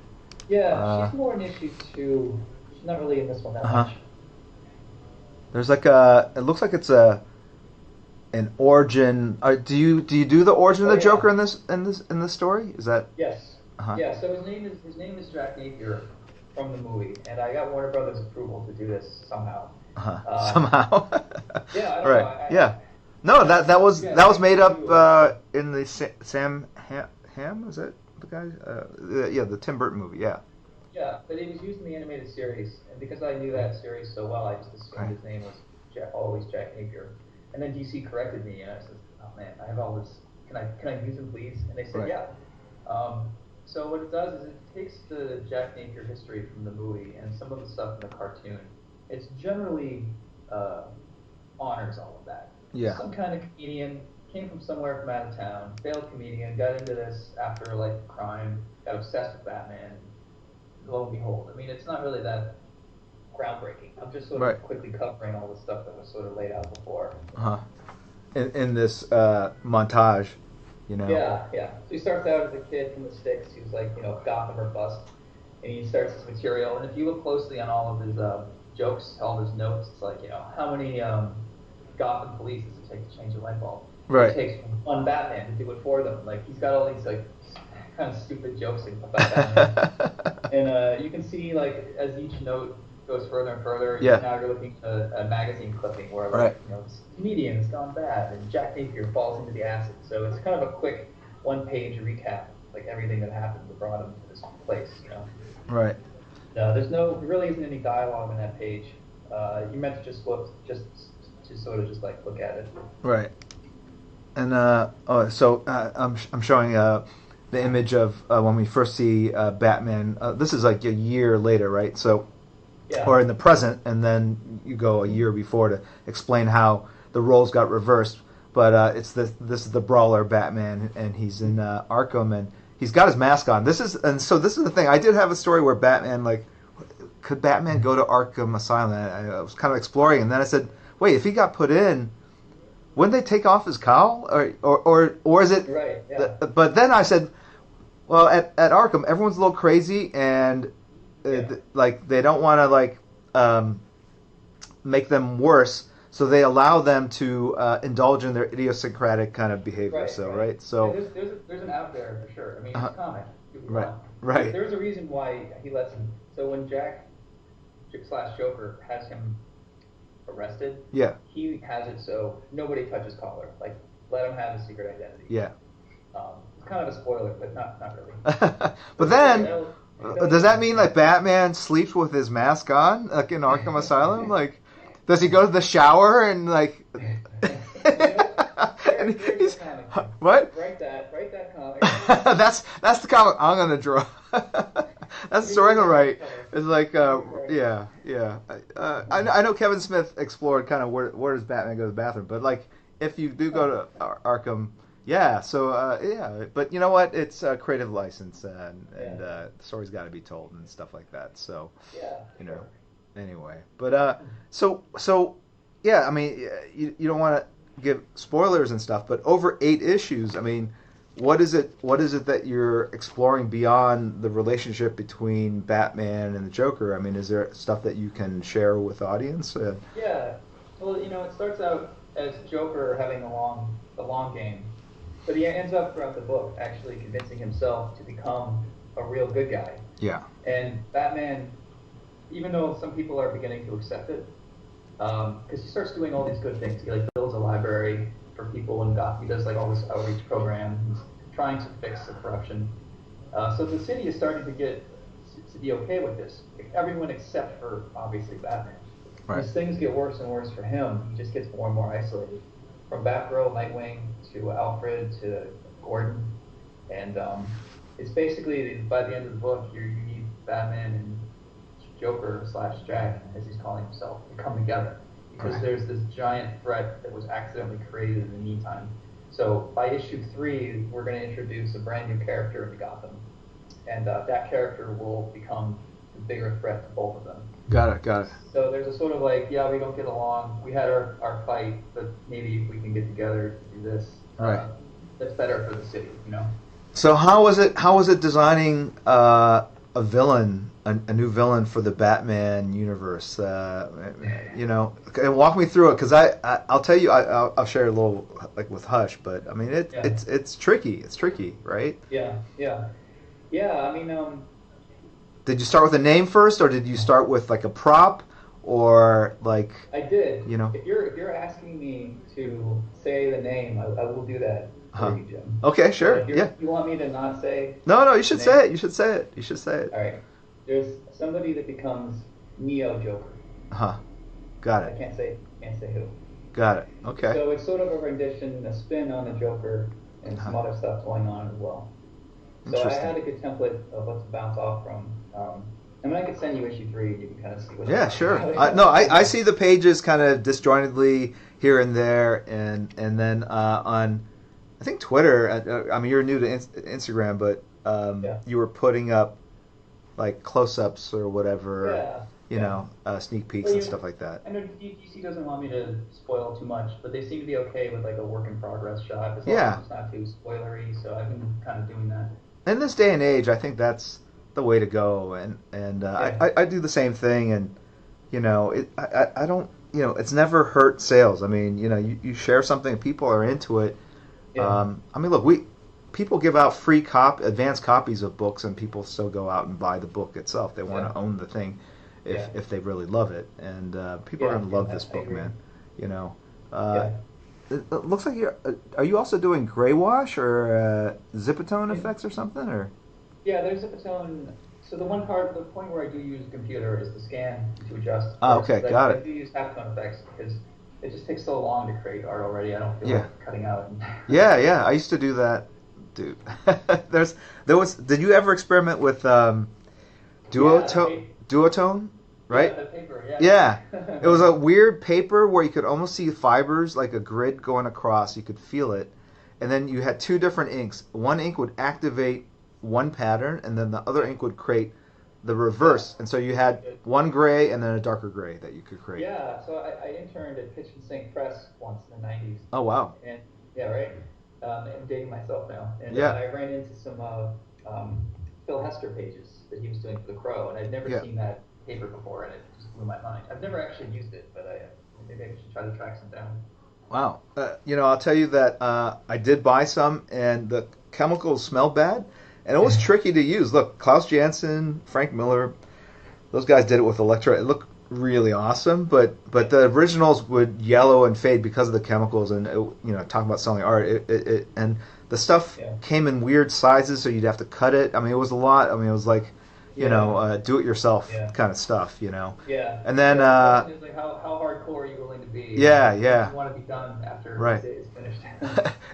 Yeah, she's more in issue 2. She's not really in this one that much.
There's like it looks like it's an origin. Do you do the origin of the Joker in this story? Is that?
Yes. Yeah. So his name is Jack Napier from the movie, and I got Warner Brothers' approval to do this somehow.
Somehow.
Yeah. I don't
Right.
know.
Yeah. No, that was made up in the Sam Ham. Is that the guy? The Tim Burton movie. Yeah.
Yeah, but it was used in the animated series, and because I knew that series so well, I just assumed his name was always Jack Napier. And then DC corrected me, and I said, "Oh man, I have all this. Can I use them, please?" And they said, "Yeah." So what it does is it takes the Jack Napier history from the movie and some of the stuff in the cartoon. It's generally honors all of that.
Yeah.
Some kind of comedian came from somewhere from out of town, failed comedian, got into this after a life of crime, got obsessed with Batman. And lo and behold, I mean, it's not really that groundbreaking. I'm just sort of quickly covering all the stuff that was sort of laid out before.
In this montage, you know.
Yeah. So he starts out as a kid from the sticks. He was like, Gotham or bust, and he starts his material. And if you look closely on all of his jokes, all of his notes, it's like, how many Gotham police does it take to change a light bulb?
Right.
It takes one Batman to do it for them. Like, he's got all these like kind of stupid jokes about Batman. And you can see, like, as each note goes further and further, now you're looking at a magazine clipping where, like, this comedian has gone bad and Jack Napier falls into the acid. So it's kind of a quick one-page recap, like everything that happened that brought him to this place,
Right.
There really isn't any dialogue in that page. You meant to just look at it.
Right. And I'm showing the image of when we first see Batman. This is like a year later, right? So, or in the present, and then you go a year before to explain how the roles got reversed. But this is the brawler Batman, and he's in Arkham, and he's got his mask on. This is the thing. I did have a story where Batman, like, could Batman go to Arkham Asylum? I was kind of exploring, and then I said, wait, if he got put in, wouldn't they take off his cowl, or is it?
Right. Yeah.
But then I said, well, at Arkham, everyone's a little crazy, and like they don't want to make them worse, so they allow them to indulge in their idiosyncratic kind of behavior.
Right,
So
right.
So
there's an out there for sure. I mean, it's a comic.
Right.
There's a reason why he lets him. So when Jack/Joker has him arrested, he has it so nobody touches collar. Like, let him have his secret identity.
Yeah.
It's kind of a spoiler, but not really.
But then, does that mean like Batman sleeps with his mask on, like in Arkham Asylum? Like, does he go to the shower and like? And he's, what?
Write that comic.
that's the comic I'm gonna draw. That's the story I'm gonna write. It's like, yeah. I know Kevin Smith explored kind of where does Batman go to the bathroom, but like if you do go to Arkham, but you know what? It's a creative license, and the story's got to be told and stuff like that. So, anyway, but so I mean, you don't want to give spoilers and stuff, but over 8 issues, I mean, what is it that you're exploring beyond the relationship between Batman and the Joker? I mean, is there stuff that you can share with the audience?
Yeah, well, it starts out as Joker having the long game, But he ends up throughout the book actually convincing himself to become a real good guy.
Yeah.
And Batman, even though some people are beginning to accept it, because he starts doing all these good things. He like builds a library for people in Gotham. He does like all this outreach program. He's trying to fix the corruption. So the city is starting to get to be okay with this. Everyone except for obviously Batman.
Right.
As things get worse and worse for him, he just gets more and more isolated. From Batgirl, Nightwing to Alfred to Gordon, and it's basically by the end of the book, you need Batman and Joker / Jack, as he's calling himself, to come together because
Right.
there's this giant threat that was accidentally created in the meantime. So by issue 3, we're going to introduce a brand new character into Gotham, and that character will become the bigger threat to both of them.
Got it.
So there's a sort of like, yeah, we don't get along. We had our fight, but maybe if we can get together to do this,
Right.
that's better for the city, you know?
So how was it designing a villain, a new villain for the Batman universe? You know, and walk me through it because I'll tell you I'll share a little like with Hush, but I mean it's tricky. It's tricky, right?
Yeah. I mean,
Did you start with a name first, or did you start with like a prop, or like?
I did.
You know.
If you're asking me to say the name, I will do that for you, Jim.
Okay, sure.
If you want me to not say?
No, you should say it. You should say it.
All right. There's somebody that becomes Neo Joker.
Got
I
it.
can't say who.
Got it. Okay.
So it's sort of a rendition, a spin on the Joker, and some other stuff going on as well. So I had a good template of what to bounce off from. I mean, I could send you issue 3, and you can kind of see what.
Yeah, sure. I see the pages kind of disjointedly here and there, and then on, I think Twitter. I mean, you're new to Instagram, but you were putting up like close-ups or whatever. You know, sneak peeks and stuff like that.
I know DC doesn't want me to spoil too much, but they seem to be okay with like a work in progress shot as long as it's not too spoilery. So I've been kind of doing that.
In this day and age, I think that's the way to go, and I do the same thing, and you know, I don't, you know, it's never hurt sales. I mean, you know, you share something, people are into it. I mean, look, people give out free advanced copies of books, and people still go out and buy the book itself. They want to own the thing if they really love it, and people are going to love this book, man. You know. It looks like are you also doing gray wash or Zipatone effects or something, or?
Yeah, there's Zipatone. So the point where I do use a computer is the scan to adjust.
Oh, okay, got it.
I do use halftone effects because it just takes so long to create art already. I don't feel like cutting out.
Yeah. I used to do that, dude. Did you ever experiment with duotone? Right?
Yeah, the paper,
yeah. It was a weird paper where you could almost see fibers, like a grid going across. You could feel it. And then you had 2 different inks. One ink would activate one pattern, and then the other ink would create the reverse. And so you had one gray and then a darker gray that you could create.
Yeah, so I interned at Pitch and Sink Press once in the 90s.
Oh, wow.
And right? I'm dating myself now. And I ran into some Phil Hester pages that he was doing for The Crow, and I'd never seen that paper before, and it just blew my mind. I've never actually used it, but maybe I should try to track some down.
Wow. You know, I'll tell you that I did buy some, and the chemicals smell bad, and it was tricky to use. Look, Klaus Janson, Frank Miller, those guys did it with Electra. It looked really awesome, but the originals would yellow and fade because of the chemicals, and talking about selling art, and the stuff came in weird sizes, so you'd have to cut it. I mean, it was a lot. I mean, it was like, do-it-yourself kind of stuff, you know.
Yeah.
And then,
the question is, like, how hardcore are you willing to be?
Yeah.
You want to be done after it's finished.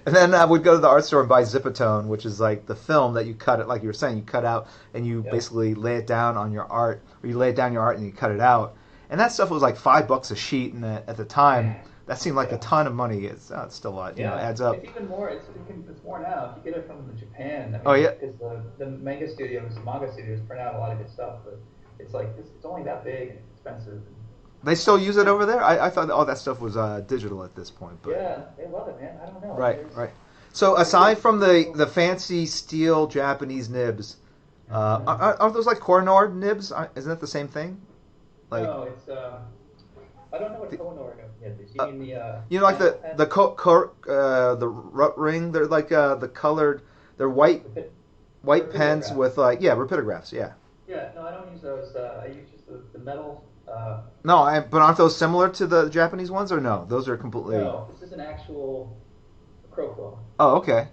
And then I would go to the art store and buy Zipatone, which is like the film that you cut it, like you were saying, you cut out and you basically lay it down on your art, or you lay it down your art and you cut it out. And that stuff was like $5 a sheet, and at the time, that seemed like a ton of money. It's still a lot, it adds up.
It's even more. It's more now. If you get it from Japan, because the manga studios print out a lot of good stuff, but it's like it's only that big and expensive.
They still use it over there? I thought all that stuff was digital at this point. But
yeah, they love it, man. I don't know.
Right. So aside from the fancy steel Japanese nibs, are those like Cornord nibs? Isn't that the same thing?
No, it's I don't know what
The,
Kono nib is. You
uh,
mean the
you know, like
sample pen?
the ring. They're like the colored. They're white
The
pens
rapidograph.
with like yeah, rapidographs. Yeah.
Yeah, no, I don't use those. I use just the metal.
No, but aren't those similar to the Japanese ones or no? Those are completely.
No, this is an actual Crowquill.
Oh, okay.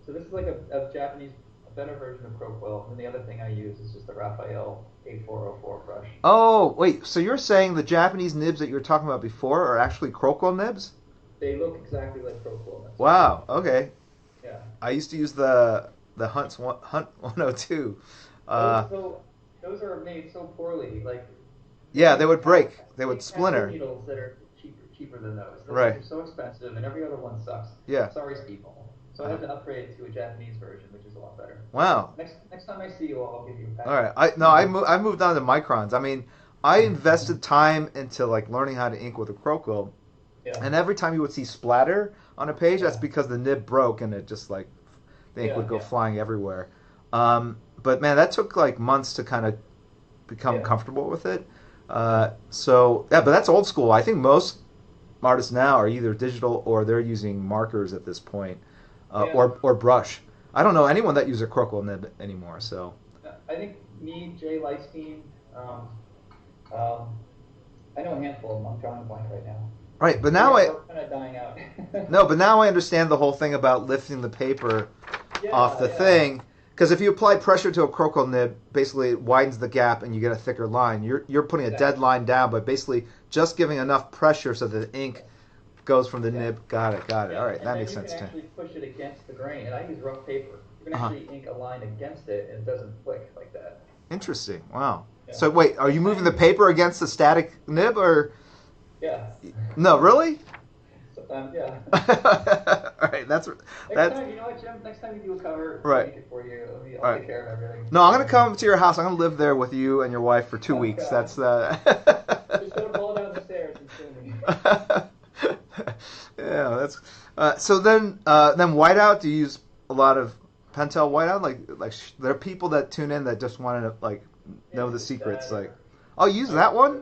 So this is like a Japanese, a better version of Crowquill. And then the other thing I use is just the Raphael A404 brush.
Oh, wait. So you're saying the Japanese nibs that you were talking about before are actually Crocwell nibs?
They look exactly like Crowquill. That's right.
Wow. Okay.
Yeah.
I used to use the Hunt 102.
Those
Uh,
so those are made so poorly. Like
yeah, they would break. They would
make tattoo
splinter.
needles that are cheaper than those. Those
Right.
are so expensive, and every other one sucks.
Yeah.
Sorry, people. So I had to upgrade to a Japanese version, which is a lot better.
Wow.
Next time I see you, I'll give you a
All
pack.
right. I moved on to microns. I mean, I invested time into like learning how to ink with a Crocwell,
Yeah.
and every time you would see splatter on a page, that's
Yeah.
because the nib broke and it just like the ink
Yeah.
would go
Yeah.
flying everywhere. But man, that took like months to kind of become
Yeah.
comfortable with it. So yeah, but that's old school. I think most artists now are either digital or they're using markers at this point,
Yeah.
or brush. I don't know anyone that uses a Crocwell nib anymore. So
I think me, Jay Lightstein, um, um, I know a handful of them. I'm drawing a blank right now.
right, but
Yeah,
now
we're kind of dying out.
no, but now I understand the whole thing about lifting the paper off
Yeah,
the
yeah,
thing. Because if you apply pressure to a Crocwell nib, basically it widens the gap and you get a thicker line. You're putting a dead
exactly.
line down, but basically just giving enough pressure so that the ink goes from the
Yeah,
nib. Got it, got it. All
yeah.
right,
And
that
then
makes
you can
sense too.
actually push it against the grain. And I use rough paper. You can
Uh huh.
actually ink a line against it, and it doesn't flick like that.
Interesting. Wow.
Yeah.
So wait, are you
Next
moving the
time,
paper against the static nib or
yeah.
no? Really?
Sometimes, yeah.
All right,
Next
that's
time, you know what, Jim? Next time you do a cover, I'll
right.
make it for you.
All
I'll
right.
take care of everything.
No, I'm gonna come to your house. I'm gonna live there with you and your wife for 2 weeks.
God.
That's
Just don't fall down the stairs and kill me.
yeah, that's so then whiteout. Do you use a lot of Pentel whiteout? Like there are people that tune in that just want to like know
Yeah,
the
just
secrets.
that
Like,
or
oh, use that one.
yeah,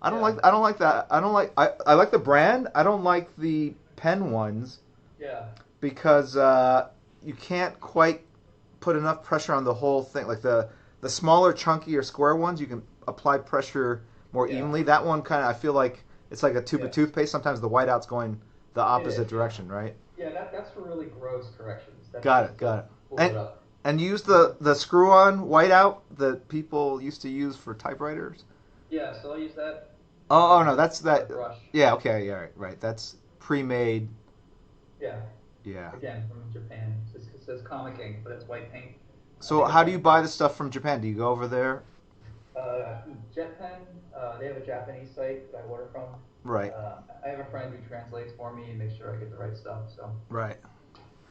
I don't like that. I like the brand. I don't like the pen ones
yeah,
because you can't quite put enough pressure on the whole thing. Like the smaller, chunkier, square ones, you can apply pressure more
yeah,
evenly. That one kind of I feel like it's like a tube
yeah.
of toothpaste. Sometimes the whiteout's going the
It
opposite
is, yeah.
direction, right?
Yeah, that's for really gross corrections. That's
Got it,
just
got it.
pull it
And
up.
and use the screw-on whiteout that people used to use for typewriters.
Yeah, so I'll use that
Oh no, that's
for a
that.
brush.
Yeah, okay, yeah, right. That's pre-made.
Yeah,
Yeah.
again from Japan. It says Comic Ink, but it's white paint. I
So
think it's
how do you
like
buy the stuff from Japan? Do you go over there?
JetPen. They have a Japanese site that I order from.
Right,
I have a friend who translates for me and makes sure I get the right stuff. So,
right.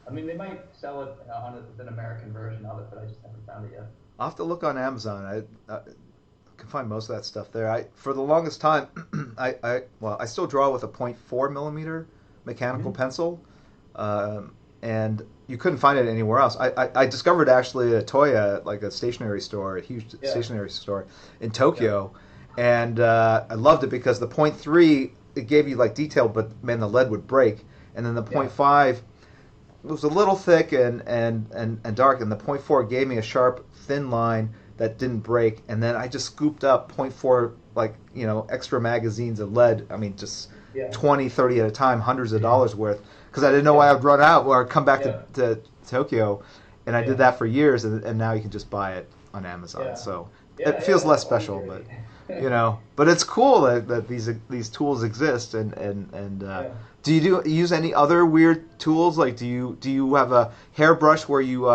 I mean, they might sell it with an American version of it, but I just haven't found it yet.
I'll have to look on Amazon. I can find most of that stuff there. I for the longest time, I still draw with a .4 millimeter mechanical
Mm-hmm.
pencil, and you couldn't find it anywhere else. I discovered actually a Toya, like a stationery store, a huge
Yeah.
stationery store in Tokyo, and I loved it because the .3 it gave you like detail, but man, the lead would break, and then the
Yeah.
.5 it was a little thick and dark, and the .4 gave me a sharp, thin line that didn't break, and then I just scooped up .4 like extra magazines of lead. I mean, just
Yeah.
20, 30 at a time, hundreds of dollars worth, because I didn't know why I'd run out or I'd come back
Yeah.
to Tokyo, and I
Yeah.
did that for years, and now you can just buy it on Amazon.
Yeah.
So
Yeah,
it feels
yeah,
less
that's always
special,
great.
but but it's cool that these tools exist, and
Yeah.
do you use any other weird tools? Like do you have a hairbrush where you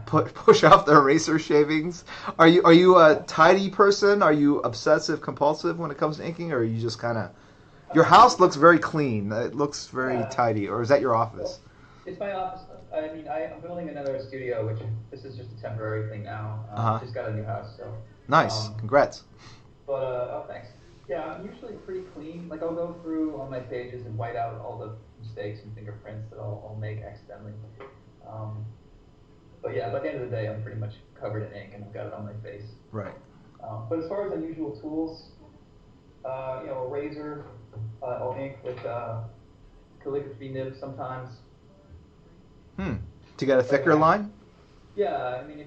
push off the eraser shavings? Are you a tidy person? Are you obsessive compulsive when it comes to inking, or are you just kind of your house looks very clean. It looks very
Yeah.
tidy, or is that your office?
It's my office. I mean, I'm building another studio, which this is just a temporary thing now.
Uh-huh.
Just got a new house, so.
Nice,
Um,
congrats.
But oh, thanks. Yeah, I'm usually pretty clean. Like I'll go through on my pages and white out all the mistakes and fingerprints that I'll make accidentally. But yeah, by the end of the day, I'm pretty much covered in ink and I've got it on my face.
Right.
But as far as unusual tools, A razor, or ink with calligraphy nibs sometimes.
To get a thicker line?
Yeah, I mean,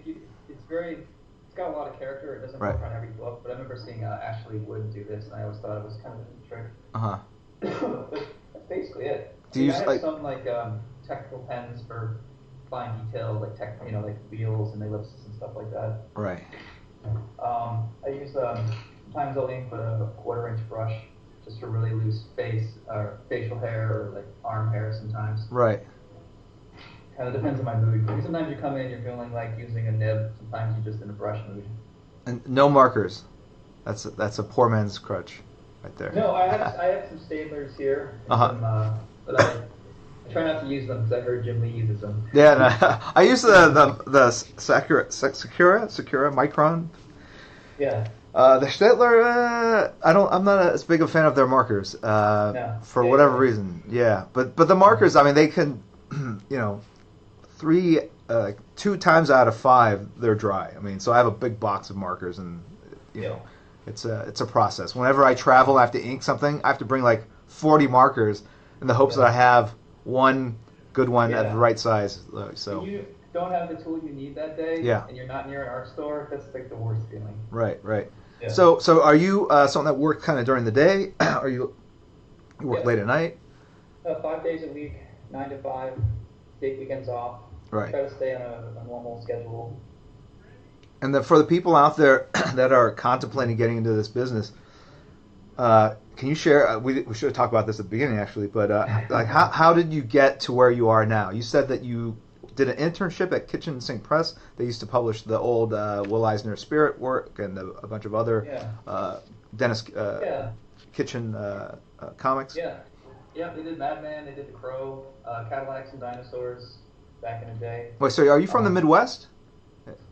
it's got a lot of character. It doesn't
Right.
work on every book, but I remember seeing Ashley Wood do this, and I always thought it was kind of a neat trick. But that's basically it.
Do
I have some technical pens for fine detail, like like wheels and ellipses and stuff like that.
Right.
I use sometimes I'll ink with a 1/4-inch brush just for really loose facial hair or like arm hair sometimes.
Right.
Kind of depends on my mood. Because sometimes you come in, you're feeling like using a nib. Sometimes you're just in a brush mood.
And no markers. That's a poor man's crutch, right there.
No, I have some staplers here. But I try not to use them because I heard Jim Lee uses them.
Yeah, no, I use the Sakura Micron.
Yeah.
The Staedtler, I'm not as big a fan of their markers. For whatever reason. Yeah, but the markers, I mean, they can, 2 times out of 5 they're dry. I mean, so I have a big box of markers, and it's a process. Whenever I travel, I have to ink something. I have to bring like 40 markers in the hopes that I have one good one at the right size. So
when you don't have the tool you need that day, and you're not near an art store, that's like the worst feeling.
Right.
Yeah.
So are you someone that works kind of during the day? Or you work late at night?
5 days a week, 9 to 5. Take weekends off.
Right.
Try to stay on a normal schedule.
And for the people out there that are contemplating getting into this business, can you share? We should have talked about this at the beginning, actually. But like, how did you get to where you are now? You said that you did an internship at Kitchen Sink Press. They used to publish the old Will Eisner Spirit work and a bunch of other Dennis Kitchen comics.
Yeah, they did Madman, they did The Crow, Cadillacs and Dinosaurs back in the day.
Wait, so are you from the Midwest?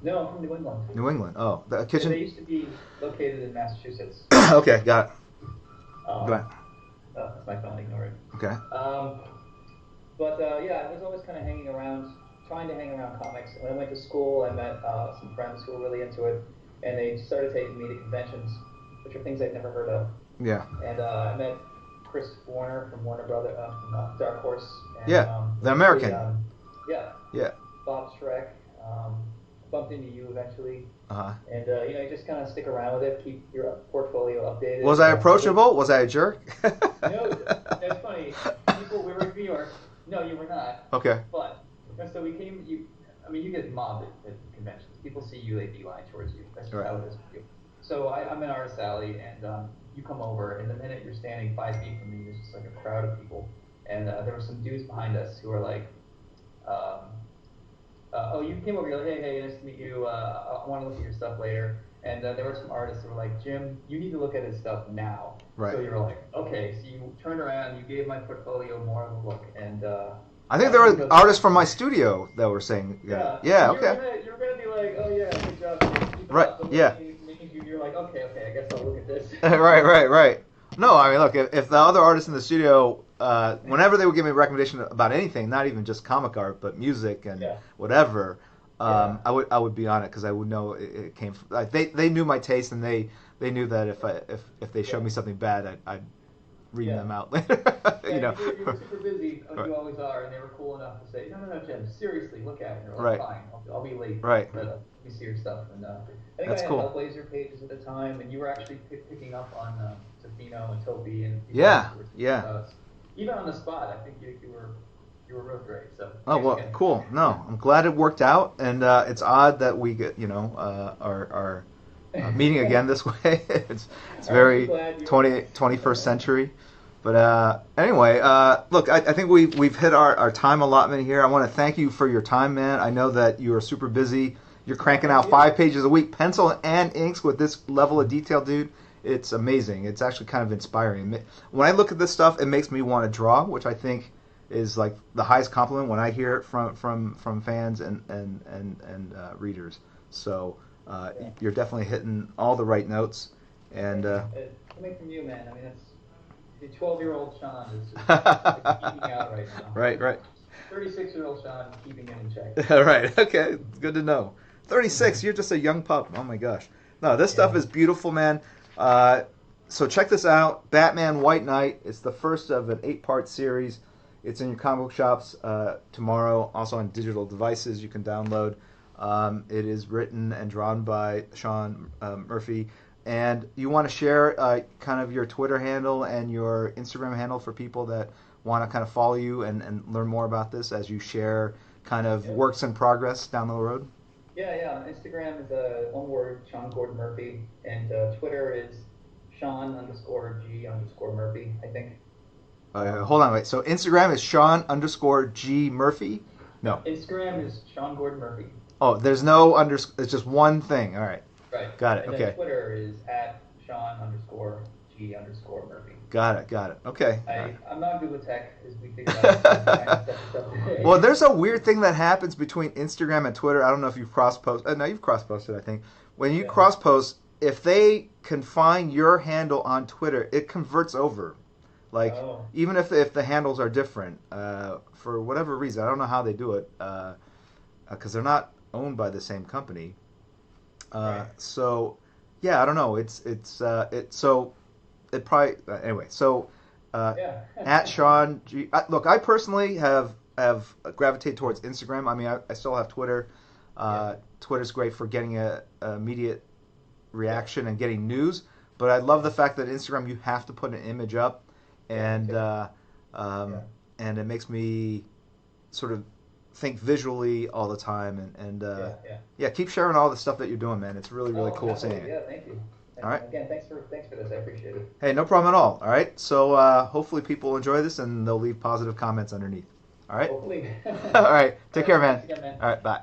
No, I'm from New England.
New England. Oh, the kitchen.
They used to be located in Massachusetts.
Okay, got it. Go ahead.
That's my phone. Ignore it.
Okay.
But I was always kind of trying to hang around comics. When I went to school, I met some friends who were really into it, and they started taking me to conventions, which are things I'd never heard of.
Yeah.
And I met Chris Warner from Warner Brothers, from Dark Horse. And,
the American.
Yeah. Bob Schreck. Bumped into you eventually. And you just kind of stick around with it, keep your portfolio updated.
Was I approachable? Was I a jerk?
No, that's funny. We were in New York. No, you were not.
Okay.
But so we came. You get mobbed at conventions. People see you, they beeline towards you. That's just how it is with you. So I'm in Artist Alley, and you come over, and the minute you're standing 5 feet from me, there's just like a crowd of people, and there were some dudes behind us who were like, you came over, you're like, hey, nice to meet you, I want to look at your stuff later. And there were some artists who were like, Jim, you need to look at his stuff now.
Right.
So you were like, okay, so you turned around, you gave my portfolio more of a look, and
I think there were artists from my studio that were saying, okay.
You're gonna be like, oh yeah, good job, Jim.
Right, yeah.
You're like, okay, I guess I'll look at this.
Right. No, I mean, look, if the other artists in the studio, whenever they would give me a recommendation about anything, not even just comic art, but music and whatever, I would be on it because I would know it came from. Like, they knew my taste, and they knew that if they showed me something bad, I'd read them out later.
You were super busy, like you always are, and they were cool enough to say, no, Jim, seriously, look at it. And you're like, fine, I'll be late.
Right.
But let me see your stuff. And I think
That's
I had
cool.
Hellblazer pages at the time, and you were actually picking up on Tofino and Toby and even on the spot. I think you were real great. So
cool. No, I'm glad it worked out, and it's odd that we get our meeting again this way. It's very 21st century. But anyway, look, I think we've hit our time allotment here. I want to thank you for your time, man. I know that you are super busy. You're cranking out 5 pages a week, pencil and inks with this level of detail, dude. It's amazing. It's actually kind of inspiring. When I look at this stuff, it makes me want to draw, which I think is like the highest compliment when I hear it from fans and readers. So you're definitely hitting all the right notes. And
coming from you, man. I mean, that's the 12-year-old Sean is just keeping out right now.
Right.
36-year-old Sean keeping it in check.
Right. Okay. Good to know. 36. You're just a young pup. Oh my gosh. No, this stuff is beautiful, man. So check this out, Batman White Knight. It's the first of an 8-part series. It's in your comic book shops tomorrow, also on digital devices you can download. It is written and drawn by Sean Murphy. And you want to share kind of your Twitter handle and your Instagram handle for people that want to kind of follow you and learn more about this as you share kind of works in progress down the road?
Yeah. Instagram is one word, Sean Gordon Murphy, and Twitter is Sean_G_Murphy, I think.
Hold on, wait. So Instagram is Sean_G Murphy? No.
Instagram is Sean Gordon Murphy.
Oh, there's no it's just one thing. All right.
Right.
Got it.
And
Okay.
then Twitter is @Sean_G_Murphy.
Got it. Okay.
I'm not good with tech, as we figured out.
Well, there's a weird thing that happens between Instagram and Twitter. I don't know if you've cross-posted. No, you've cross-posted, I think. When you cross-post, if they can find your handle on Twitter, it converts over. Like, even if the handles are different, for whatever reason. I don't know how they do it, because they're not owned by the same company.
Right.
So, yeah, I don't know. It probably anyway. So, at Sean G. Look, I personally have gravitated towards Instagram. I mean, I still have Twitter. Twitter's great for getting a immediate reaction and getting news. But I love the fact that Instagram you have to put an image up, and and it makes me sort of think visually all the time. And keep sharing all the stuff that you're doing, man. It's really cool seeing it.
Yeah, thank you.
All right.
Again, thanks for this. I appreciate it.
Hey, no problem at all. All right. So hopefully people enjoy this and they'll leave positive comments underneath. All right.
Hopefully.
All right. Take care, man.
Thanks again, man.
All right. Bye.